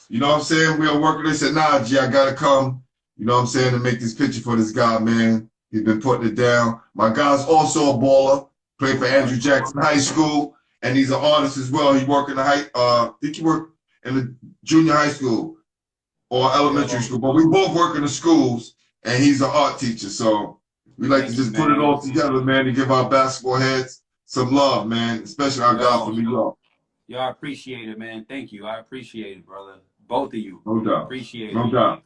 you know what I'm saying, we'll work. They said, nah, G, I got to come, you know what I'm saying, to make this picture for this guy, man. He's been putting it down. My guy's also a baller, played for Andrew Jackson High School, and he's an artist as well. He worked in the I think he worked in the junior high school or elementary school, but we both work in the schools, and he's an art teacher, so we like to just put it all together, man, to give our basketball heads some love, man, especially our guy from New York. Yo, I appreciate it, man. Thank you. I appreciate it, brother. Both of you. No doubt. Appreciate it.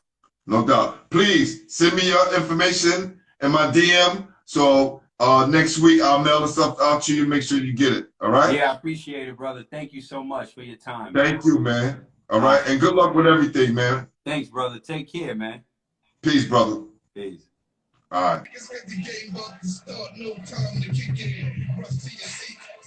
No doubt. Please send me your information in my DM. So next week I'll mail the stuff out to you. Make sure you get it. All right? Yeah, I appreciate it, brother. Thank you so much for your time. Thank you, man. All right. And good luck with everything, man. Thanks, brother. Take care, man. Peace, brother. Peace. All right.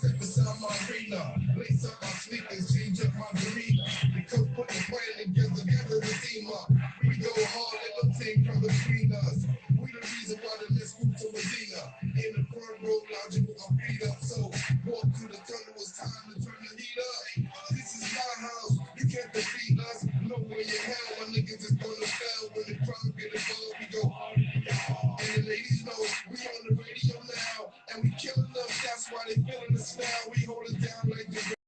Step inside my arena, lace up my sneakers, change up my demeanor. The coach put the plan together the team up. We go hard and no team come between us. We the reason why the list moved to Medina. In the front row, lounging with my feet up. So walk through the tunnel, it's time to turn the heat up. This is my house, you can't defeat us. Know where you're hell, my niggas is gonna fail. When the crowd get involved, we go hard. And the ladies know we on the radio now, and we killing them. That's why they feeling us now. We hold it down like the